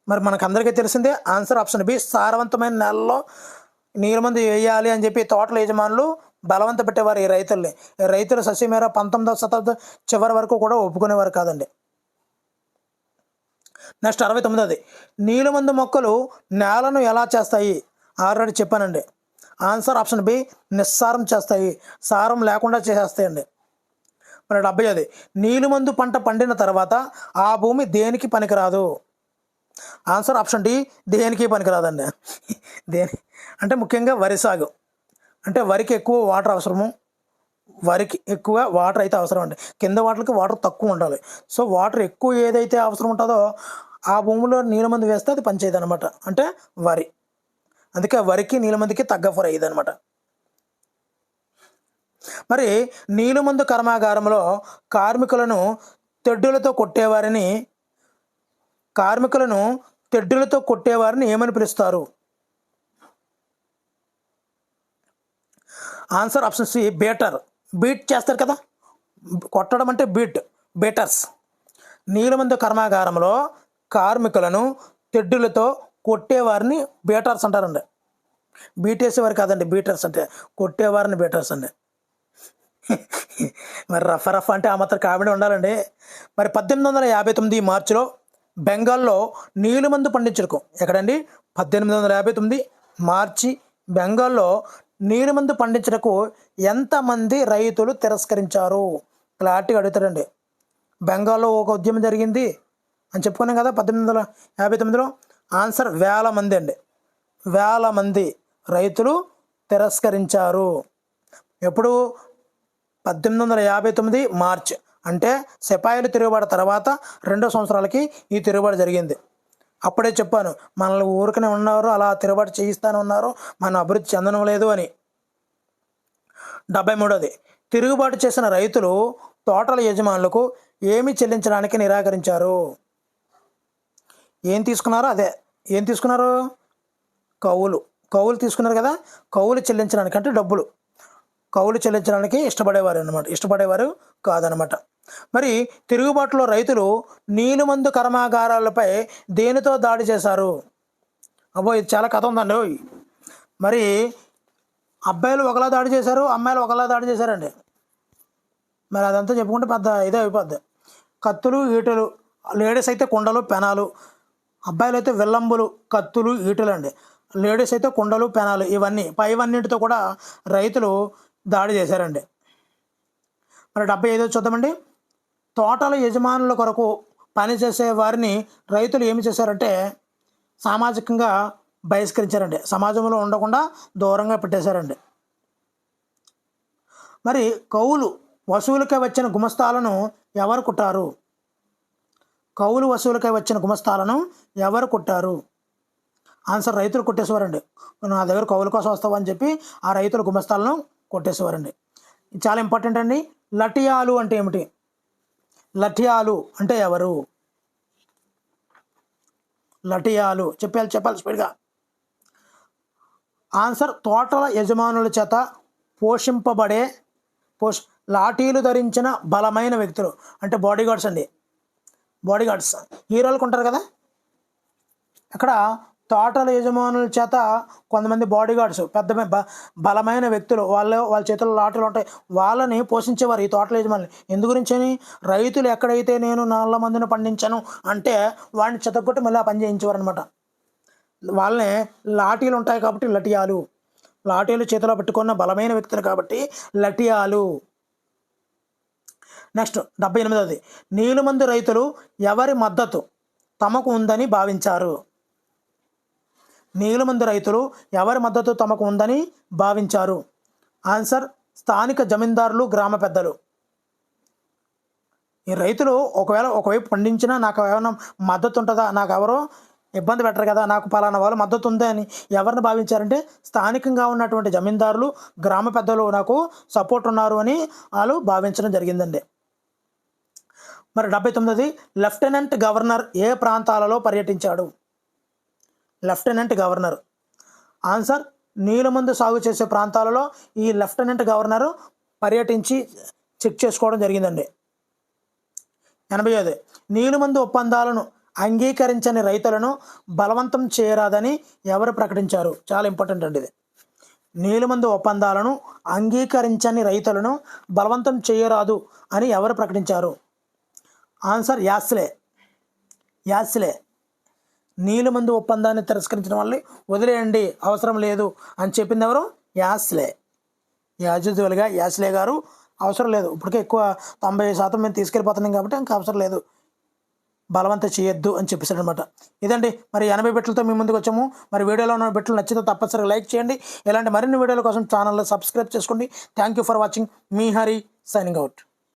[SPEAKER 1] మరి మనకందరికీ తెలిసిందే. ఆన్సర్ ఆప్షన్ బి సారవంతమైన నేలల్లో నీళ్ళ మందు వేయాలి అని చెప్పి తోటల యజమానులు బలవంత పెట్టేవారు ఈ రైతుల్ని. రైతుల సస్యమేర 19వ శతాబ్దం చివరి వరకు కూడా ఒప్పుకునేవారు కాదండి. నెక్స్ట్ 69ది నీళ్ళ మందు మొక్కలు నేలను ఎలా చేస్తాయి? ఆల్రెడీ చెప్పానండి. ఆన్సర్ ఆప్షన్ బి నిస్సారం చేస్తాయి, సారం లేకుండా చేసేస్తాయండి. మరి 70ది నీళ్ళ మందు పంట పండిన తర్వాత ఆ భూమి దేనికి పనికిరాదు? ఆన్సర్ ఆప్షన్ డి దేనికి పనికిరాదండి. అంటే ముఖ్యంగా వరి సాగు. అంటే వరికి ఎక్కువ వాటర్ అవసరము, వరికి ఎక్కువ వాటర్ అయితే అవసరం అండి. కింద వాటర్కి వాటర్ తక్కువ ఉండాలి. సో వాటర్ ఎక్కువ ఏదైతే అవసరం ఉంటుందో ఆ భూమిలో నీళ్ళ మందు వేస్తే అది పనిచేయదు అనమాట. అంటే వరి. అందుకే వరికి నీళ్ళ మందుకి తగ్గ ఫర్ అయ్యేది అనమాట. మరి నీళ్ళ మందు కర్మాగారంలో కార్మికులను తెడ్డులతో కొట్టేవారిని ఏమని పిలుస్తారు? Answer option C beater. Beat చేస్తారు కదా, కొట్టడం అంటే బీటర్స్. నీళ్ళ మందు కర్మాగారంలో కార్మికులను తెడ్డులతో కొట్టేవారిని బీటర్స్ అంటారండి. బీటేసేవారు కాదండి బీటర్స్ అంటే, కొట్టేవారిని బీటర్స్ అండి. మరి రఫ్ అంటే ఆ మాత్రం కామెడీ ఉండాలండి. మరి 1859 మార్చిలో బెంగాల్లో నీళ్ళ మందు పండించడం ఎక్కడండి? 1859 మార్చి బెంగాల్లో నీళ్ళ మందు పండించటకు ఎంతమంది రైతులు తిరస్కరించారు? క్లారిటీగా అడుగుతారండి. బెంగాల్లో ఒక ఉద్యమం జరిగింది అని చెప్పుకున్నాం కదా 1859లో. ఆన్సర్ వేల మంది అండి. వేల మంది రైతులు తిరస్కరించారు. ఎప్పుడు? 1859 మార్చ్. అంటే సిపాయిలు తిరుగుబాటు తర్వాత 2 సంవత్సరాలకి ఈ తిరుగుబాటు జరిగింది. అప్పుడే చెప్పాను, మనల్ని ఊరికనే ఉన్నారు, అలా తిరుగుబాటు చేయిస్తానే ఉన్నారు, మన అభివృద్ధి చెందడం లేదు అని. 73ది తిరుగుబాటు చేసిన రైతులు తోటల యజమానులకు ఏమి చెల్లించడానికి నిరాకరించారు? ఏం తీసుకున్నారు? కౌలు తీసుకున్నారు కదా, కౌలు చెల్లించడానికి అంటే డబ్బులు కౌలు చెల్లించడానికి ఇష్టపడేవారు కాదనమాట. మరి తిరుగుబాటులో రైతులు నీళ్ళ మందు కర్మాగారాలపై దేనితో దాడి చేశారు? అబ్బో ఇది చాలా కథ ఉందండి. మరి అబ్బాయిలు ఒకలా దాడి చేశారు, అమ్మాయిలు ఒకలా దాడి చేశారండి. మరి అదంతా చెప్పుకుంటే పెద్ద ఇదే అయిపోద్ది. కత్తులు, ఈటలు. లేడీస్ అయితే కుండలు, పెనాలు. అబ్బాయిలు అయితే విల్లంబులు, కత్తులు, ఈటలు అండి. లేడీస్ అయితే కుండలు, పెనాలు. ఇవన్నిటితో కూడా రైతులు దాడి చేశారండి. మరి 75 చూద్దామండి. తోటల యజమానుల కొరకు పనిచేసే వారిని రైతులు ఏమి చేశారంటే సామాజికంగా బహిష్కరించారండి. సమాజంలో ఉండకుండా దూరంగా పెట్టేశారండి. మరి వసూలుకై వచ్చిన గుమస్తాలను ఎవరు కుట్టారు? కౌలు వసూలుకై వచ్చిన గుమస్తాలను ఎవరు కుట్టారు? ఆన్సర్ రైతులు కొట్టేసేవారండి. నా దగ్గర కౌలు కోసం వస్తావని చెప్పి ఆ రైతుల గుమస్తాలను కొట్టేసేవారండి. ఇది చాలా ఇంపార్టెంట్ అండి. లఠియాలు అంటే ఏమిటి? లఠియాలు అంటే ఎవరు? లఠియాలు చెప్పాలి స్పీడ్గా. ఆన్సర్ తోటల యజమానుల చేత పోషింపబడే లాఠీలు ధరించిన బలమైన వ్యక్తులు అంటే బాడీగార్డ్స్ అండి. బాడీగార్డ్స్ హీరోలకు ఉంటారు కదా, అక్కడ తోటల యజమానుల చేత కొంతమంది బాడీగార్డ్స్ పెద్ద బలమైన వ్యక్తులు వాళ్ళ చేతుల్లో లాఠీలు ఉంటాయి, వాళ్ళని పోషించేవారు ఈ తోటల యజమానులు. ఎందు గురించని? రైతులు ఎక్కడైతే నేను 4 మందిని పండించాను అంటే వాడిని చెతగొట్టి మళ్ళీ ఆ పని చేయించేవారు అనమాట. వాళ్ళని లాఠీలు ఉంటాయి కాబట్టి లఠియాలు. లాఠీలు చేతిలో పెట్టుకున్న బలమైన వ్యక్తులు కాబట్టి లఠియాలు. నెక్స్ట్ 78ది. నీలుమందు రైతులు ఎవరి మద్దతు తమకు ఉందని భావించారు? నీలుమందు రైతులు ఎవరి మద్దతు తమకు ఉందని భావించారు? ఆన్సర్ స్థానిక జమీందారులు, గ్రామ పెద్దలు. ఈ రైతులు ఒకవైపు పండించినా నాకు ఏమైనా మద్దతు ఉంటుందా, నాకు ఎవరో ఇబ్బంది పెట్టరు కదా, నాకు పలానా వాళ్ళు మద్దతు ఉందా అని ఎవరిని భావించారంటే స్థానికంగా ఉన్నటువంటి జమీందారులు, గ్రామ పెద్దలు నాకు సపోర్ట్ ఉన్నారు అని వాళ్ళు భావించడం జరిగిందండి. మరి 79ది. లెఫ్టినెంట్ గవర్నర్ ఏ ప్రాంతాలలో పర్యటించాడు? Lieutenant governor. ఆన్సర్ నీలుమందు సాగు చేసే ప్రాంతాలలో ఈ లెఫ్టినెంట్ గవర్నర్ పర్యటించి చెక్ చేసుకోవడం జరిగిందండి. 85. నీలుమందు ఒప్పందాలను అంగీకరించని రైతులను బలవంతం చేయరాదని ఎవరు ప్రకటించారు? చాలా ఇంపార్టెంట్ అండి ఇది. నీలుమందు ఒప్పందాలను అంగీకరించని రైతులను బలవంతం చేయరాదు అని ఎవరు ప్రకటించారు? ఆన్సర్ యాస్లే. నీలుమందు ఒప్పందాన్ని తిరస్కరించిన వాళ్ళని వదిలేయండి, అవసరం లేదు అని చెప్పింది ఎవరు? యాస్లే గారు అవసరం లేదు, ఇప్పటికే ఎక్కువ 90% మేము తీసుకెళ్ళిపోతున్నాం కాబట్టి ఇంకా అవసరం లేదు, బలవంతం చేయొద్దు అని చెప్పేసాడు అనమాట. ఇదండి మరి 80 బిట్లతో మీ ముందుకు వచ్చాము. మరి వీడియోలో ఉన్న బిట్లు నచ్చితే తప్పనిసరిగా లైక్ చేయండి. ఇలాంటి మరిన్ని వీడియోల కోసం ఛానల్లో సబ్స్క్రైబ్ చేసుకోండి. Thank you for watching. Me Hari signing out.